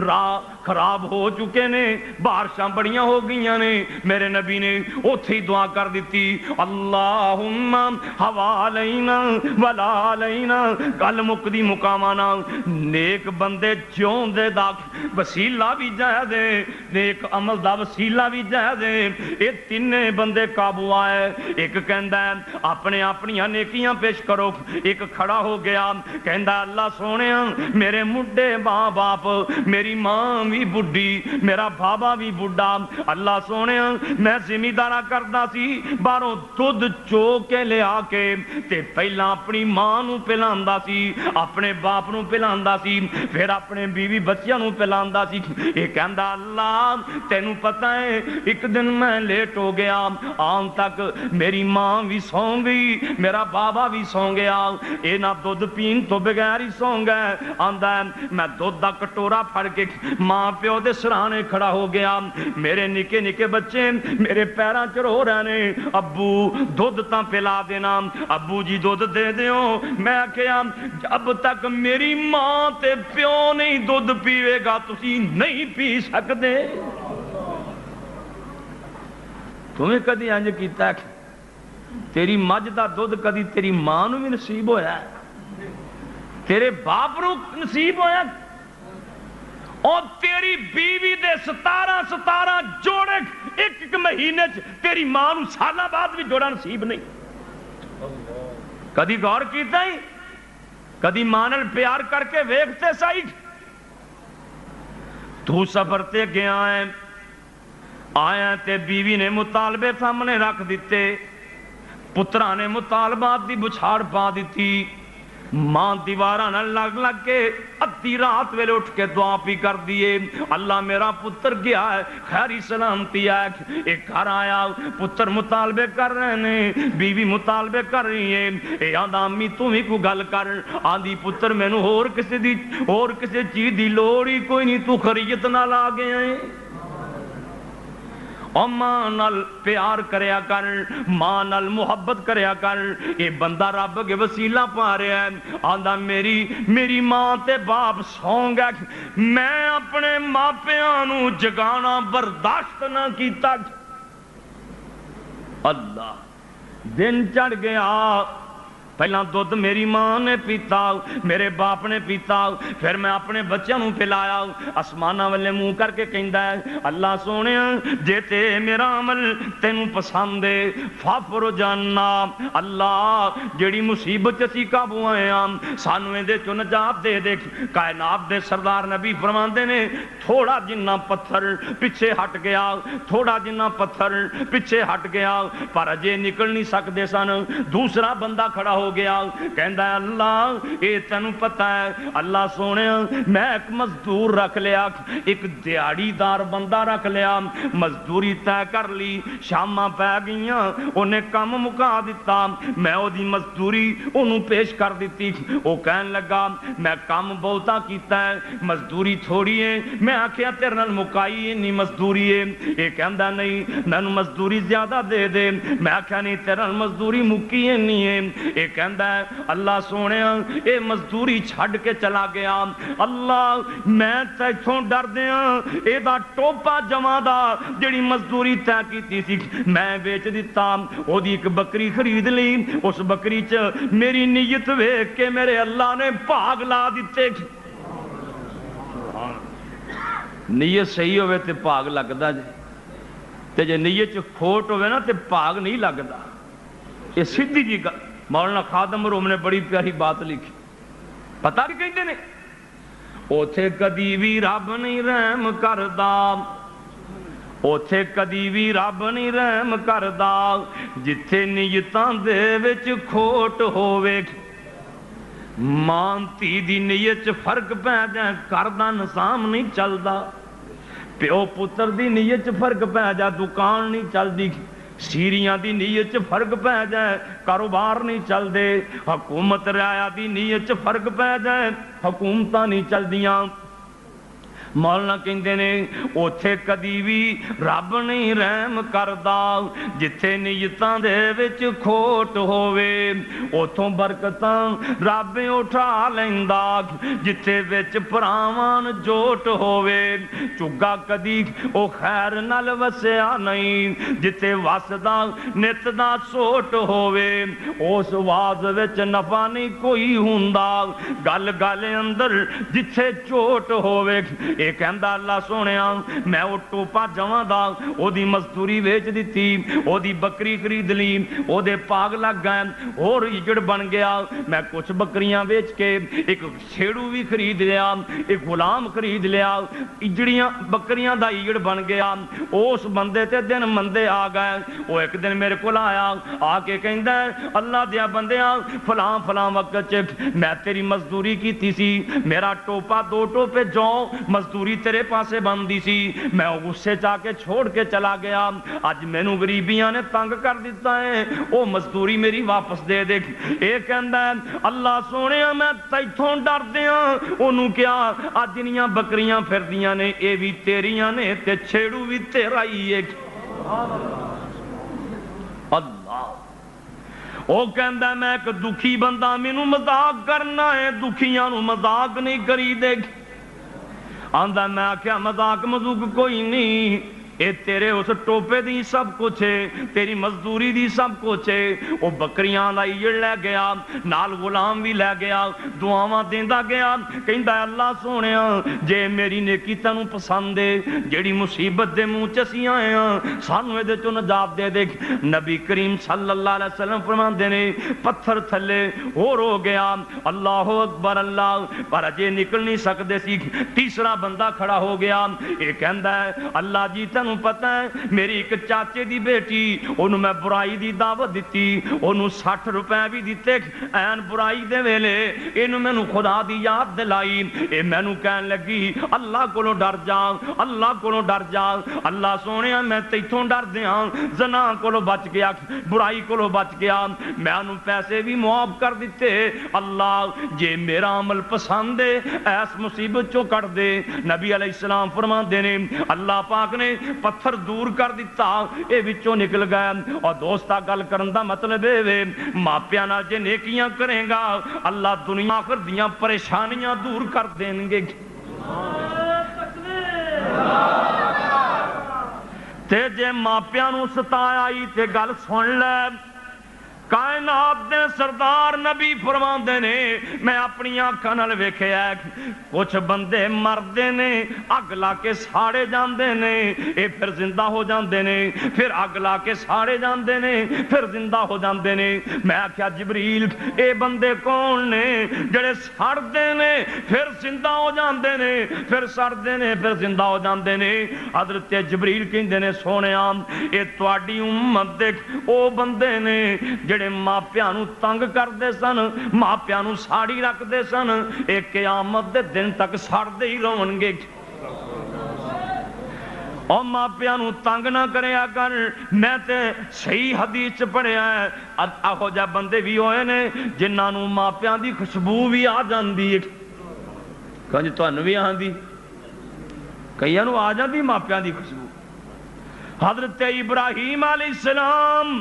راہ خراب ہو چکے نے بارشاں بڑیاں ہو گئیاں نے میرے نبی نے اوتھے ہی دعا کر دیتی اللہم حوالینا ولا علینا گل مکدی مقامانا نیک بندے جون دے دا وسیلہ بھی جائے دے نیک عمل دا وسیلہ بھی جائے دے یہ تینے بندے قابو آئے ایک کہندا ہے اپنے اپنیاں نیکیاں پیش کرو ایک کھڑا ہو گیا کہندا اللہ سونے میرے مڈے ماں باپ میری ماں بھی بڈھی میرا بابا بھی بڈھا اللہ سونے میں زمیندارا کردا سی باہروں دودھ چو کے لے آ کے تے پہلا اپنی ماں نو پلاندا سی اپنے باپ نو پلاندا سی پھر اپنے بیوی بچیاں نو پلاندا سی. یہ کہندا اللہ تینوں پتہ ہے ایک دن میں لیٹ ہو گیا آن تک میری ماں بھی سو گئی میرا بابا بھی سو گیا اے نہ دودھ پین تو بغیر ہی سو گئے. آندا ہے میں دودھ دا کٹورا پھڑ کے ماں پیو دے سرانے کھڑا ہو گیا میرے نکے نکے بچے میرے پیراں چ رو رہے نے ابو دودھ تاں پلا دینا ابو جی دودھ دے دیو میں کہیا جب تک میری ماں تے پیو نہیں دودھ پیوے گا تسی نہیں پی سکتے. تمہیں کدی انج کیتا تیری مجھ دا دودھ کدی تیری ماں نو بھی نصیب ہویا ہے تیرے باپ نو نصیب ہویا اور تیری بیوی دے 17 جوڑے ایک مہینے تیری ماں نو سالہ بعد بھی جوڑا نصیب نہیں. کدی غور کیتا ہی کدی ماں نال پیار کر کے ویکھتے سائی تو سفر تے گیا ہے آیا تے بیوی نے مطالبے سامنے رکھ دیتے پترا نے مطالبات دی بچھاڑ پا دیتی ماں دیواراں نال لگ لگ کے ادھی رات ویلے اٹھ کے دعا پی کر دیے اللہ میرا پتر گیا ہے خیری سلامتی ہے. ایک گھر آیا پتر مطالبے کر رہے نے بیوی مطالبے کر رہی ہے اے آندا امی تو بھی کوئی گل کر آندی پتر مینوں اور کسی چیز دی لوڑ ہی کوئی نہیں تو خریت نال آ گیا ہے اور ماں نال پیار کریا کر ماں نال محبت کریا کر. یہ بندہ رب کے وسیلہ پا رہا ہے آندا میری ماں تے باپ سو گئے میں اپنے ماپیاں نو جگانا برداشت نہ کیتا. اللہ دن چڑھ گیا پہلا دودھ میری ماں نے پیتا، میرے باپ نے پیتا، پھر میں اپنے بچوں نوں پلایا۔ آسماناں والے منہ کر کے کہندا ہے اللہ سونے جے تے میرا عمل تینوں پسند ہے فافر جانا، اللہ جیڑی مصیبت اسی قابو آئے ہاں سانو دے چوں نجات دے دے۔ کائنات دے سردار نبی فرماندے نے تھوڑا جنہ پتھر پیچھے ہٹ گیا، تھوڑا جنہ پتھر پیچھے ہٹ گیا پر اجے نکل نہیں سکدے سن۔ دوسرا بندہ کھڑا ہو گیا کہندا ہے اللہ اے تینوں پتہ ہے اللہ سونے میں ایک مزدور رکھ لیا، ایک دیہڑی دار بندہ رکھ لیا، مزدوری طے کر لی، شاماں پہ گئیاں انہیں کم مکا دیتا، میں او دی مزدوری انہوں پیش کر دیتی، وہ کہن لگا میں کم بہتا کیتا ہے مزدوری تھوڑی ہے، میں آکھیا تیرے نال مکائی نہیں مزدوری ہے، یہ کہندا نہیں مینوں مزدوری زیادہ دے دے، میں آکھیا نہیں تیرے نال مزدوری مکی نہیں ہے، یہ کہندا ہے اللہ سونے اے مزدوری چھڈ کے چلا گیا، اللہ میں تیتھوں ڈر دیاں اے دا ٹوپا جمع دا جڑی مزدوری طے کیتی سی میں بیچ دیتا، او دی ایک بکری خرید لی، اس بکری چ میری نیت ویکھ کے میرے اللہ نے بھاگ لا دیتے۔ نیت صحیح ہوئے تے بھاگ لگدا جے، تے جے نیت چ کھوٹ ہوئے نا تے بھاگ نہیں لگدا۔ یہ سیدھی جی گل مولانا خادم روم نے بڑی پیاری بات لکھی، پتہ بھی کہندے نے اوتھے کدی بھی رب نہیں رحم کردا، اوتھے کدی بھی رب نہیں رحم کردا جتھے نیتاں دے وچ کھوٹ ہووے، ماں تی دی نیت چ فرق پہ جائے کردہ نظام نہیں چلدا، پیو پتر دی نیت چ فرق پہ جائے دکان نہیں چلدی، سیریاں دی نیت چ فرق پہ جائے کاروبار نہیں چل دے، حکومت رعایا دی نیت چ فرق پہ جائے حکومتاں نہیں چل دیاں۔ مولانا کہندے نے اوتھے کدی بھی رب نہیں رحم کردا جتھے نیتاں دے وچ کھوٹ ہووے، اوتھوں برکتاں رب اٹھا لیندا جتھے وچ پراواں جوٹ ہووے، چگا کدی او خیر نال وسیا نہیں جتھے وسدا نت دا سوٹ ہووے، اس واز وچ نفع نہیں کوئی ہوندا، گل گل اندر جتھے چوٹ ہووے۔ اے کہندا اللہ سونیا میں او ٹوپا جواں دا او دی مزدوری ویچ دیتی، او دی بکری خرید لی، او دے پاگ لگ گئے اور اجڑ بن گیا، میں کچھ بکریاں بیچ کے ایک چھیڑو بھی خرید لیا، ایک غلام خرید لیا، اجڑیاں بکریاں دا اجڑ بن گیا۔ اس بندے تے دن مندے آ گئے، وہ ایک دن میرے کو آیا آ کے کہندا ہے اللہ دیا بندیاں فلاں فلاں وقت چ میں تیری مزدوری کیتی سی، میرا ٹوپا 2 ٹوپے جو مزدوری تیرے پاسے بندی سی، میں غصے چاہ کے چھوڑ کے چلا گیا، اج مینوں غریبیاں نے تنگ کر دیتا ہے، او مزدوری میری واپس دے دے۔ اے کہندا ہے اللہ سونیا میں تیتھوں ڈر دیاں، اونوں کیا اج جنیاں بکریاں پھردیاں نے اے بھی تیریاں نے تے چھیڑو بھی تیرا ہی ہے۔ اللہ او کہندا میں ایک دکھی بندہ مینوں مذاق کرنا ہے، دکھیاں نوں مذاق نہیں کری دے، آندا میں آکھیا مذاق مذوق کوئی نہیں، اے تیرے اس ٹوپے دی سب کچھ ہے، تیری مزدوری دی سب کچھ ہے۔ او بکریاں دا ایڑ لے گیا، نال غلام بھی لے گیا، دعاواں دیندا گیا، کہندا ہے اللہ سونیا جے میری نیکی تینوں پسند ہے، جیڑی مصیبت دے منہ چ اسی آئے ہاں سانوں اے دے چوں نجات دے دے۔ نبی کریم صلی اللہ علیہ وسلم فرماندے نے پتھر تھلے اور ہو گیا، اللہ اکبر اللہ، پر اجے نکل نہیں سکدے سی۔ تیسرا بندہ کھڑا ہو گیا، اے کہندا ہے اللہ جی تینوں پتہ ہے میری ایک چاچے دی بیٹی انہوں میں برائی دی دعوت دیتی، انہوں 60 روپے بھی دیتے، این برائی دے ویلے انہوں میں خدا دی یاد دلائی، اے میں نو کہن لگی اللہ کو ڈر جا، اللہ کو ڈر جا، اللہ سونے میں تیتھوں ڈر دیاں، زنا کو بچ گیا، برائی کو بچ گیا، میں انہوں پیسے بھی معاف کر دیتے، اللہ جے میرا عمل پسند ہے ایس مصیبت چو کر دے۔ نبی علیہ السلام فرما دینے اللہ پاک نے پتھر دور کر دیتا، اے وچوں نکل گیا۔ اور دوستا گل کرن دا مطلب اے ماپیاں نال جے نیکیاں کرے گا اللہ دنیا آخر دیاں پریشانیاں دور کر دیں گے۔ تے جے ماپیاں نو ستایا تے گل سن لے کائنات دے سردار نبی فرماندے نے میں اپنی آنکھاں نال ویکھیا کچھ بندے مردے نے اگ لا کے ساڑے جاندے نے اے پھر زندہ ہو جاندے نے پھر اگ لا کے ساڑے جاندے نے پھر زندہ ہو جاندے نے میں آکھیا جبریل اے بندے کون نے جڑے سڑدے نے پھر زندہ ہو جاندے نے پھر سڑدے نے پھر زندہ ہو جاندے نے حضرت جبریل کہندے نے سونیا اے تواڈی امت دے او بندے نے جڑے ماپیاں نو تنگ کردے سن ماپیاں نو ساڑی رکھدے سن اے قیامت دے دن تک سڑدے ہی رہن گے اور ماپیاں نو تنگ نہ کریا کر میں تے صحیح حدیث پڑھیا ہے اہو جا بندے بھی ہوئے نے جنہاں نو ماپیاں دی خوشبو بھی آ جاندی ہے کہ تانوں بھی آندی کئیاں نو آ جاندی ماپیاں دی خوشبو حضرت ابراہیم علیہ السلام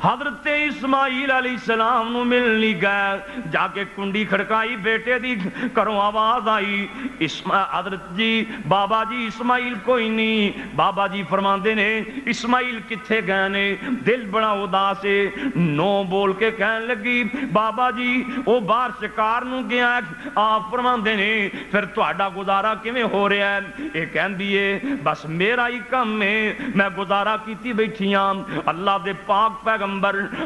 حضرت اسماعیل علیہ السلام نو ملنی گئے جا کے کنڈی کھڑکائی بیٹے دی کروں آواز آئی حضرت جی بابا جی اسماعیل کوئی نہیں بابا جی فرماندے نے اسماعیل کتھے گئے نے دل بڑا اداس ہے نو بول کے کہنے لگی بابا جی وہ باہر شکار نو گیا آپ فرماندے نے پھر تہاڈا گزارا کیویں ہو رہا ہے یہ کہندی ہے بس میرا ہی کم ہے میں گزارا کیتی بیٹھی ہاں اللہ دے پاک پیغمبر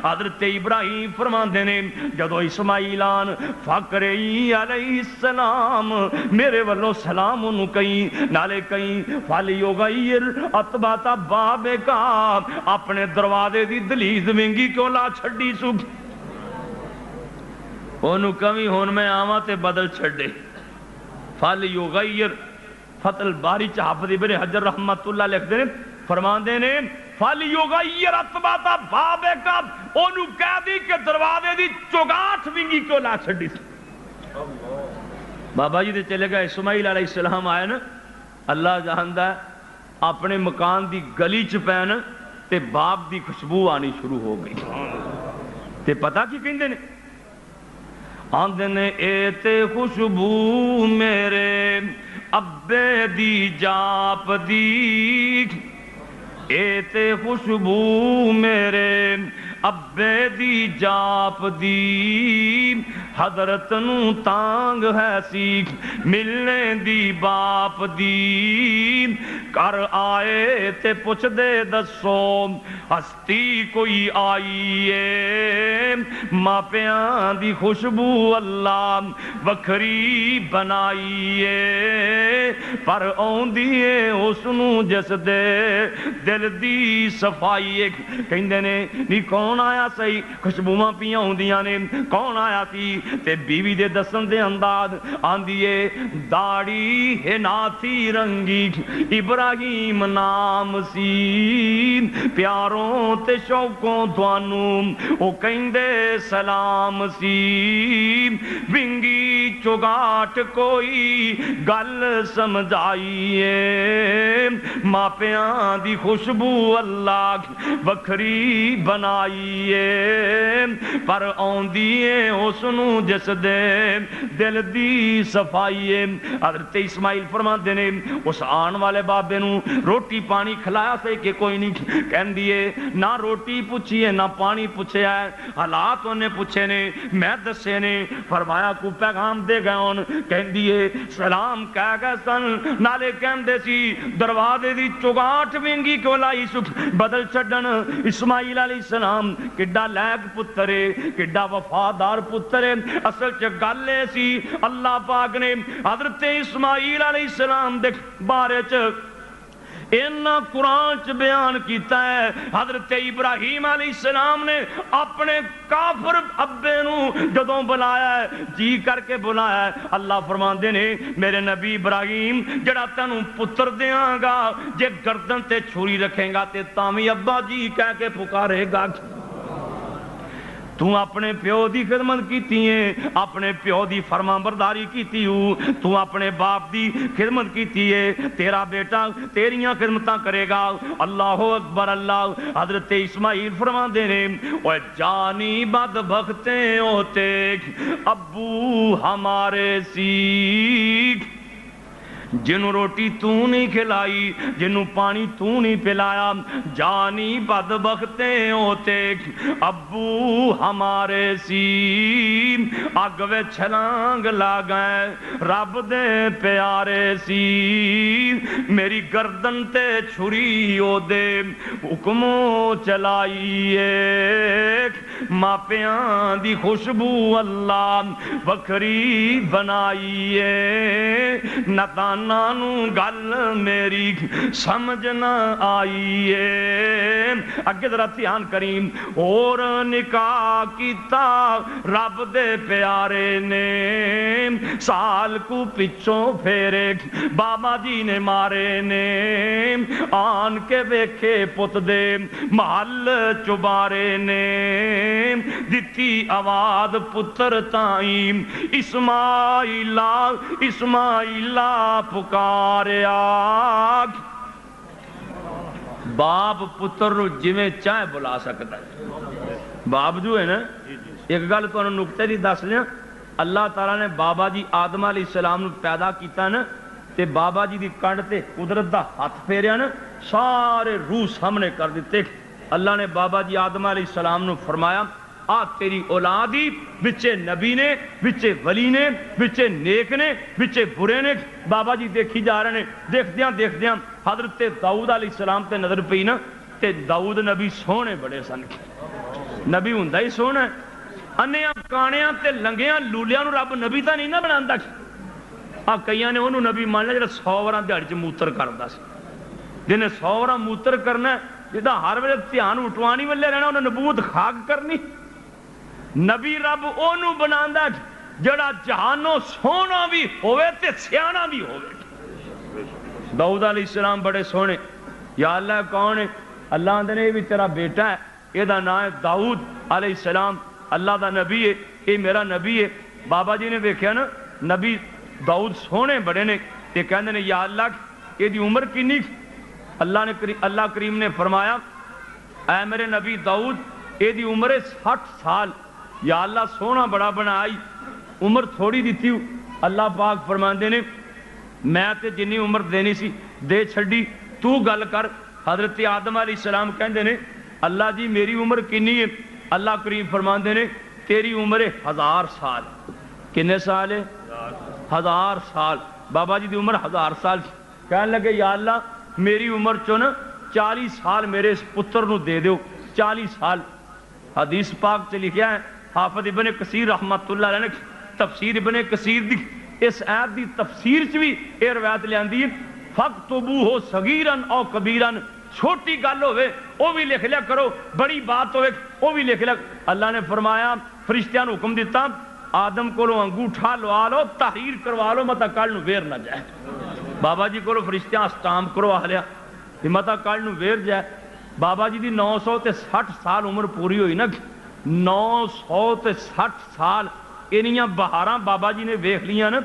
حضرت ابراہیم فرماندے نے جدو اسماعیل آن فقری علیہ السلام میرے والوں سلام انہوں کہیں نالے کہیں فَلْيُغَيِّرْ أَطْبَاطَ بَابِكَ اپنے دروازے دی دلیز ونگی کیوں لا چھڑی سکھ انہوں کمی ہون میں آواں تے بدل چھڑے فَلْيُغَيِّرْ فتح الباری حافظ ابن حجر رحمت اللہ لکھ دے فرماندے نے فَلْيُغَيِّرْ أَطْبَاطَ بَابِكَ انہوں کہہ دی کہ دروازے دی چوگاٹھ ونگی کیوں لا چھڑی بابا جی دے چلے گئے اسماعیل علیہ السلام آئے نا اللہ جہاندہ اپنے مکان دی گلی چپین تے باپ دی خوشبو آنی شروع ہو گئی تے پتہ کی کہندے نے آندے نے اے تے خوشبو میرے ابے دی جاپ دی اے تے خوشبو میرے ابے دی جاپ دی حضرت نو تانگ ہے سی ملنے دی باپ دی کر آئے تے پوچھ دے دسو ہستی کوئی آئیے ماپیاں دی خوشبو اللہ وکھری بنائیے پر اوندیے اس نو جس دے دل دی صفائی کہندے نے نی کون آیا سی خوشبوواں پیاں ہوندیاں نے کون آیا سی تے بیوی دے دسن دے انداز آندیے داڑھی ہے ناتی رنگی ابراہیم نام سی پیاروں تے شوقوں دوانوں او کہندے سلام سی ونگی چوگاٹ کوئی گل سمجھائیے ماپیاں دی خوشبو اللہ وکھری بنائیے پر آندیے اس نو جس دے دل دی صفائیے حضرت اسماعیل فرماندے نے اس آن والے بابے نو روٹی پانی کھلایا سے کہ کوئی نہیں کہن دیے نہ روٹی پوچھیے نہ پانی پوچھے ہے حالات انہیں پوچھے نے میں دسے نے فرمایا کو پیغام دے گئے ان کہن دیے سلام کہہ گئے سن نالے کہن دے سی دروازے دی چوگاٹ ونگی کیوں لائی سکھ بدل چھڑن اسماعیل علیہ السلام کڈا لیک پترے کڈا وفادار پترے اصل چ گل سی اللہ پاک نے حضرت اسماعیل علیہ السلام دے بارے چ اینا قرآن چ بیان کیتا ہے حضرت ابراہیم علیہ السلام نے اپنے کافر ابے نو جدوں بلایا ہے جی کر کے بلایا ہے اللہ فرماندے نے میرے نبی ابراہیم جڑا تینوں پتر دیاں گا جے گردن تے چھری رکھیں گا تے تاویں ابا جی کہہ کے پکارے گا تو اپنے پیو دی خدمت کیتی ہے اپنے پیو دی فرما برداری کیتی ہو تو اپنے باپ دی خدمت کیتی ہے تیرا بیٹا تیریاں خدمتاں کرے گا اللہ اکبر اللہ حضرت اسماعیل فرماندے نے اوے جانی بدبختیں ہوتے ابو ہمارے سیکھ جنوں روٹی تو نہیں کھلائی، جنوں پانی تو نہیں پلایا، جانی بدبختے ہوتے ابو ہمارے سی اگ وے چھلانگ لا گئے رب دے پیارے سی، میری گردن تے چھری او دے حکموں چلائیے، ماپیاں دی خوشبو اللہ وکھری بنائیے، نتانانو گل میری سمجھ نہ آئیے۔ اگے ذرا دھیان کریم، اور نکاح کیتا رب دے پیارے نے، سال کو پچھوں پھیرے بابا جی نے مارے نے، آن کے ویکھے پت دے محل چبارے نے، دتی آواز پتر تائیں اسماعیلا اسماعیلا پکاریا۔ باپ پتر نو جویں چاہے بلا سکتا ہے۔ باپ جو ہے نا، ایک گل تو نکتے دی دس لیا، اللہ تعالیٰ نے بابا جی آدم علیہ السلام نو پیدا کیتا نا، تے بابا جی دی کنڈ تے قدرت دا ہاتھ پھیریا نا، سارے روح سامنے کر دیتے۔ اللہ نے بابا جی آدم علیہ السلام نو فرمایا آ تیری اولادی بچے نبی نے، بچے ولی نے، بچے نیک نے، بچے برے نے۔ بابا جی دیکھی جا رہے ہیں، دیکھ دیاں حضرت داؤد علیہ السلام تے نظر پئی نا، تے داؤد نبی سونے بڑے سن، نبی ہوندا ہی سونا، انیاں کانیاں تے لنگیاں لولیاں نو رب نبی تا نہیں نہ بناندا۔ آ کئیاں نے انہوں نبی مان لیا جڑا 100 وراں دیہاڑی چ موتر کردا سی، جنہیں 100 وراں موتر کرنا، جدا ہر ویلے دھیان اٹھوانی والے رہنا، انہیں نبوت خاک کرنی۔ نبی رب اونوں بناندا جڑا جہانوں سونا بھی ہوئے تے سیانا بھی ہوئے۔ داؤد علیہ السلام بڑے سونے، یا اللہ کون ہے؟ اللہ آندے نے یہ بھی تیرا بیٹا ہے، یہ دا نام ہے داؤد علیہ السلام، اللہ دا نبی ہے، یہ میرا نبی ہے۔ بابا جی نے دیکھا نا نبی داؤد سونے بڑے نے، تے کہندے نے یا اللہ یہ دی عمر کنی؟ اللہ کریم نے فرمایا اے میرے نبی داؤد یہ دی عمر 60 سال۔ یا اللہ سونا بڑا بنائی، عمر تھوڑی دیتی ہوں۔ اللہ پاک فرماندے نے میں تے جنی عمر دینی سی دے چھڑی، تو گل کر۔ حضرت آدم علیہ السلام کہندے نے اللہ جی میری عمر کنی ہے؟ اللہ کریم فرماندے نے تیری عمر 1000 سال۔ کنے سال ہے؟ 1000 سال۔ بابا جی دی عمر 1000 سال۔ کہنے لگے یا اللہ میری عمر چو نا 40 سال میرے اس پتر نو دے دیو، 40 سال۔ حدیث پاک چ لکھیا ہے، حافظ ابن کثیر رحمت اللہ علیہ نے تفسیر ابن کثیر دی اس آیت دی تفسیر چ بھی یہ روایت لیاندی ہے، فَاكْتُبُوهُ صَغِيرًا أَوْ كَبِيرًا، چھوٹی گل ہوئے وہ بھی لکھ لیا کرو، بڑی بات ہوئے وہ بھی لکھ لیا۔ اللہ نے فرمایا فرشتیاں نو حکم دیتا آدم کو انگوٹھا لوا لو، تحریر کروا لو، متا کل نو ویر نہ جائے۔ بابا جی کو فرشتیاں اسٹامپ کروا لیا متا کل نو ویر جائے۔ بابا جی دی 960 سال عمر پوری ہوئی نا، 960 سال انیاں بہاراں بابا جی نے ویکھ لیاں نا،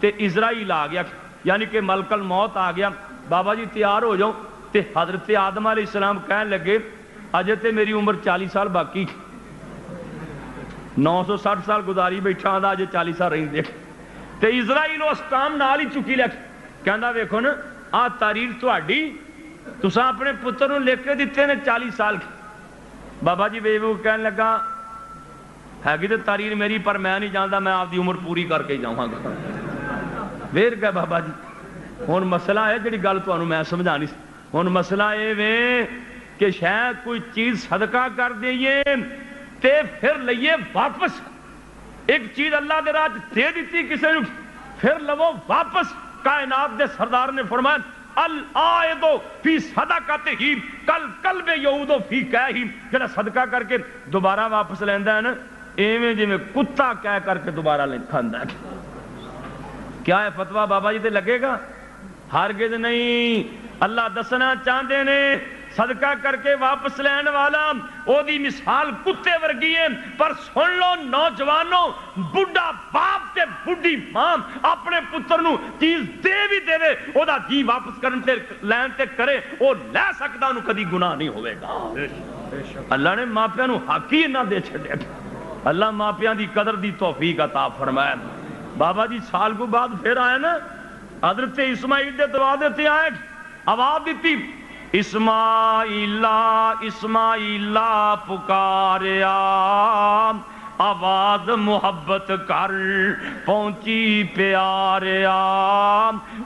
تے اسرائیل آ گیا، یعنی کہ ملک الموت آ گیا۔ بابا جی تیار ہو جاؤ، تے حضرت آدم علیہ السلام کہنے لگے اجے تے میری عمر 40 سال باقی، 960 سال گزاری بیٹھا آدھا اجے 40 سال رہی دیکھ۔ تے اسرائیل اس کام نال ہی چکی لیا، کہندا ویکھو نا آ تاریخ تہاڈی، تساں اپنے پتر نو لکھ کے دیتے نے 40 سال۔ بابا جی بے وہ کہنے لگا ہے تو تاریخ میری پر میں نہیں جانتا، میں آپ دی عمر پوری کر کے جاؤں گا۔ ویر گئے بابا جی۔ ہن مسئلہ ہے جڑی گل تانوں میں سمجھانی سی، ہن مسئلہ یہ وے کہ شاید کوئی چیز صدقہ کر دئیے تے پھر لئیے واپس، ایک چیز اللہ دے راہ دے دیتی کسی نے پھر لو واپس۔ کائنات دے سردار نے فرمایا العائد فی صدقتہ کالکلب یعود فی قیہ، جڑا صدقہ کر کے دوبارہ واپس لیندا ہے نا، ایویں جویں کتا کہہ کر کے دوبارہ کھاندا ہے۔ کیا ہے فتویٰ بابا جی تے لگے گا؟ ہرگز نہیں۔ اللہ دسنا چاہتے نے صدقہ کر کے واپس لین والا او دی مثال کتے ورگی ہے، پر سن لو نوجوانوں، بڑھا باپ تے بڑھی ماں اپنے پتر نو چیز دے بھی دے او دا جی واپس کرن تے لین تے کرے، او لے سکتا انہوں کدی گناہ نہیں ہوئے گا۔ اللہ نے ماپیاں نو حق ہی نہ دے چھڑے۔ اللہ ماپیاں دی قدر دی توفیق عطا فرمائے۔ بابا جی سال کو بعد پھر آیا نا، حضرت اسماعیل دے دروازے تے آئے آواز دیتی اسماعیلا اسماعیلا پکاریا آواز محبت کر پہنچی پیاریا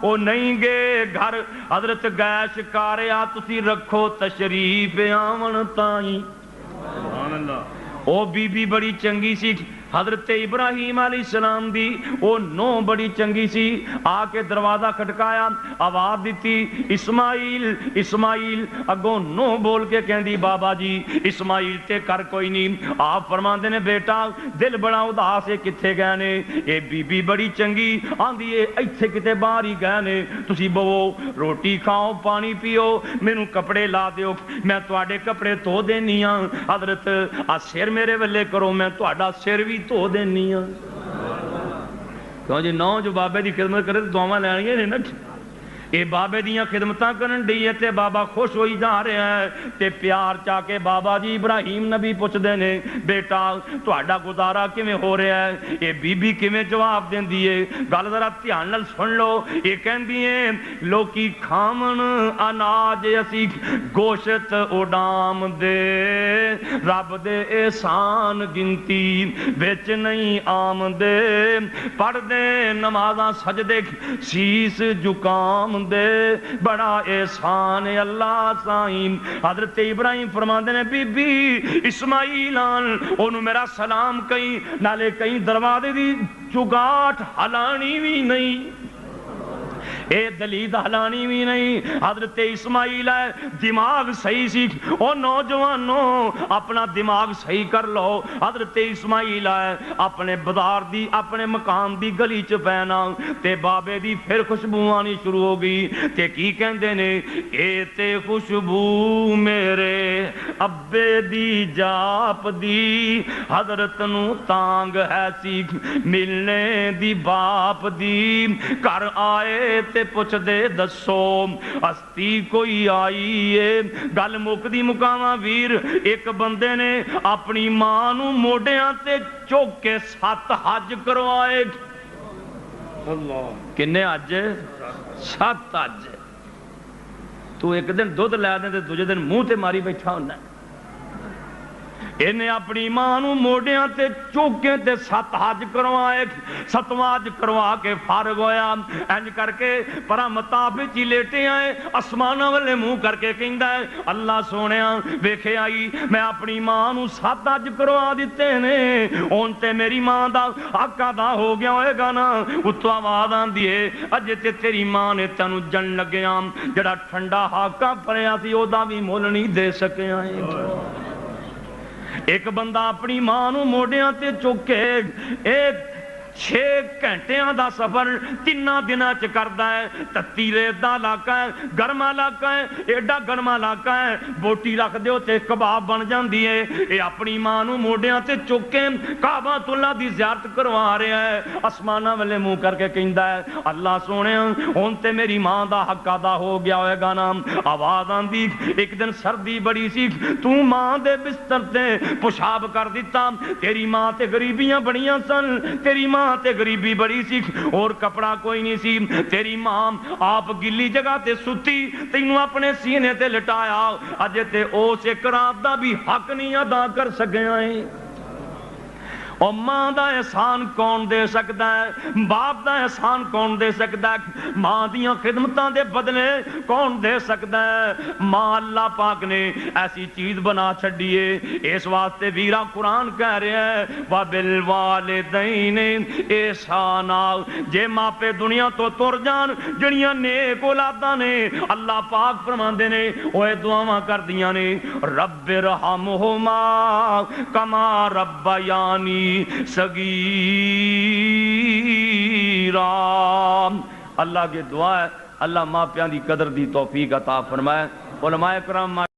او نہیں گے گھر حضرت گیش کاریا تسی رکھو تشریف آمن تائیں سبحان اللہ او بی بی بڑی چنگی سی حضرت ابراہیم علیہ السلام دی او نو بڑی چنگی سی آ کے دروازہ کھٹکایا آواز دیتی اسماعیل اسماعیل اگوں نو بول کے کہندی بابا جی اسماعیل تے کر کوئی نہیں آپ فرماندے نے بیٹا دل بڑا اداس ہے کتھے گئے نے اے بی بی بڑی چنگی آندی اے ایتھے کتے باہر ہی گئے نے تسی بوو روٹی کھاؤ پانی پیو مینوں کپڑے لا دیو میں تواڈے کپڑے دھو دینی ہاں حضرت آ سر میرے ولے کرو میں تواڈا سر بھی تو دینی ہاں کیوں جی نو جو بابے دی خدمت کرے تو دعاواں لینیاں نے نا اے بابے دیاں خدمتاں کرن ڈی ہے تے بابا خوش ہوئی جا رہے ہیں تے پیار چاہ کے بابا جی ابراہیم نبی پوچھ دے نے بیٹا تہاڈا گزارا کیویں ہو رہا ہے اے بی بی کیویں جواب دیندی ہے گل ذرا دھیان نال سن لو اے کہندی ہے لوکی کھاون اناج اسی گوشت اڈام دے رب دے احسان گنتی وچ نہیں آمدے پڑھ دے نمازاں سجدے سیس جکام دے بڑا احسان اللہ سائیں حضرت ابراہیم فرماندے نے بی بی اسماعیل آن انہوں میرا سلام کہیں نالے کہیں دروازے دی چگاٹ ہلانی بھی نہیں اے دلید ہلانی بھی نہیں حضرت اسماعیل ہے دماغ صحیح سی او نوجوانوں اپنا دماغ صحیح کر لو حضرت اسماعیل ہے اپنے بازار دی اپنے مقام دی گلی چ پینا تے بابے دی پھر خوشبو آنی شروع ہو گئی تے کی کہندے نے اے تے خوشبو میرے ابے دی جاپ دی حضرت نو تانگ ہے سی ملنے دی باپ دی کر آئے تے پوچھ دے دسو ہستی کوئی آئی ہے گل مکدی مکاواں ویر ایک بندے نے اپنی ماں نو موڈیاں تے چوک کے 7 حج کروائے اللہ کنے حج 7 حج تو ایک دن دودھ لے دیں تے دوجے دن منہ تے ماری بیٹھا ہونا ہے انہیں اپنی ماں نو موڈیاں تے چوکیں تے 7 حج کروائے 7واں حج کروا کے فارغ ہویا انج کر کے پرا مطاف چی لیٹے آئے اسمانہ والے منہ کر کے کہندا ہے اللہ سونیا ویکھے آئی میں اپنی ماں نو 7 حج کروا دیتے نے اون تے میری ماں دا حق ادا ہو گیا ہوئے گا نا اتو آواز آندی ہے اجے تے تیری ماں نے تینوں جن لگیا جڑا ٹھنڈا حقا پڑیا سی او دا بھی مول نہیں دے سکے آئے ایک بندہ اپنی ماں نو موڈیاں تے چوکے ایک 6 گھنٹیاں دا سفر 3 دناں چ کردا ہے تتی ریت دا علاقہ ہے گرما علاقہ ہے ایڈا گرما علاقہ ہے بوٹی رکھ دیو تے کباب بن جاندی ہے اے اپنی ماں نو موڈیاں تے چوکے کعبۃ اللہ دی زیارت کروا رہا ہے آسماناں والے منہ کر کے کہندا ہے اللہ سونیا ہن تے میری ماں دا حق ادا ہو گیا ہوئے گا نا آواز آندی ایک دن سردی بڑی سی تو ماں دے بستر تے پیشاب کر دیتا تیری ماں تے غریبیاں بڑیاں سن تیری ماں تے غریبی بڑی سی اور کپڑا کوئی نہیں سی تیری ماں آپ گلی جگہ تے ستی تینوں اپنے سینے تے لٹایا اجے تے اس ایک رات دا بھی حق نہیں ادا کر سکے آئے اور ماں دا احسان کون دے سکتا ہے باپ دا احسان کون دے سکتا ہے ماں دیاں خدمتاں دے بدلے کون دے سکتا ہے ماں اللہ پاک نے ایسی چیز بنا چھڑیے اس واسطے ویرا قرآن کہہ رہے ہیں وَبِالْوَالِدَيْنِ احسانًا جے ماں پہ دنیا تو تر جان جڑیاں نیک اولاداں نے اللہ پاک فرماندے نے اوے دعاواں کر دیاں نے رب ارحمہما کما ربیانی صغیرا اللہ کی دعا ہے اللہ ماں پیاں دی قدر دی توفیق عطا فرمائے علماء کرام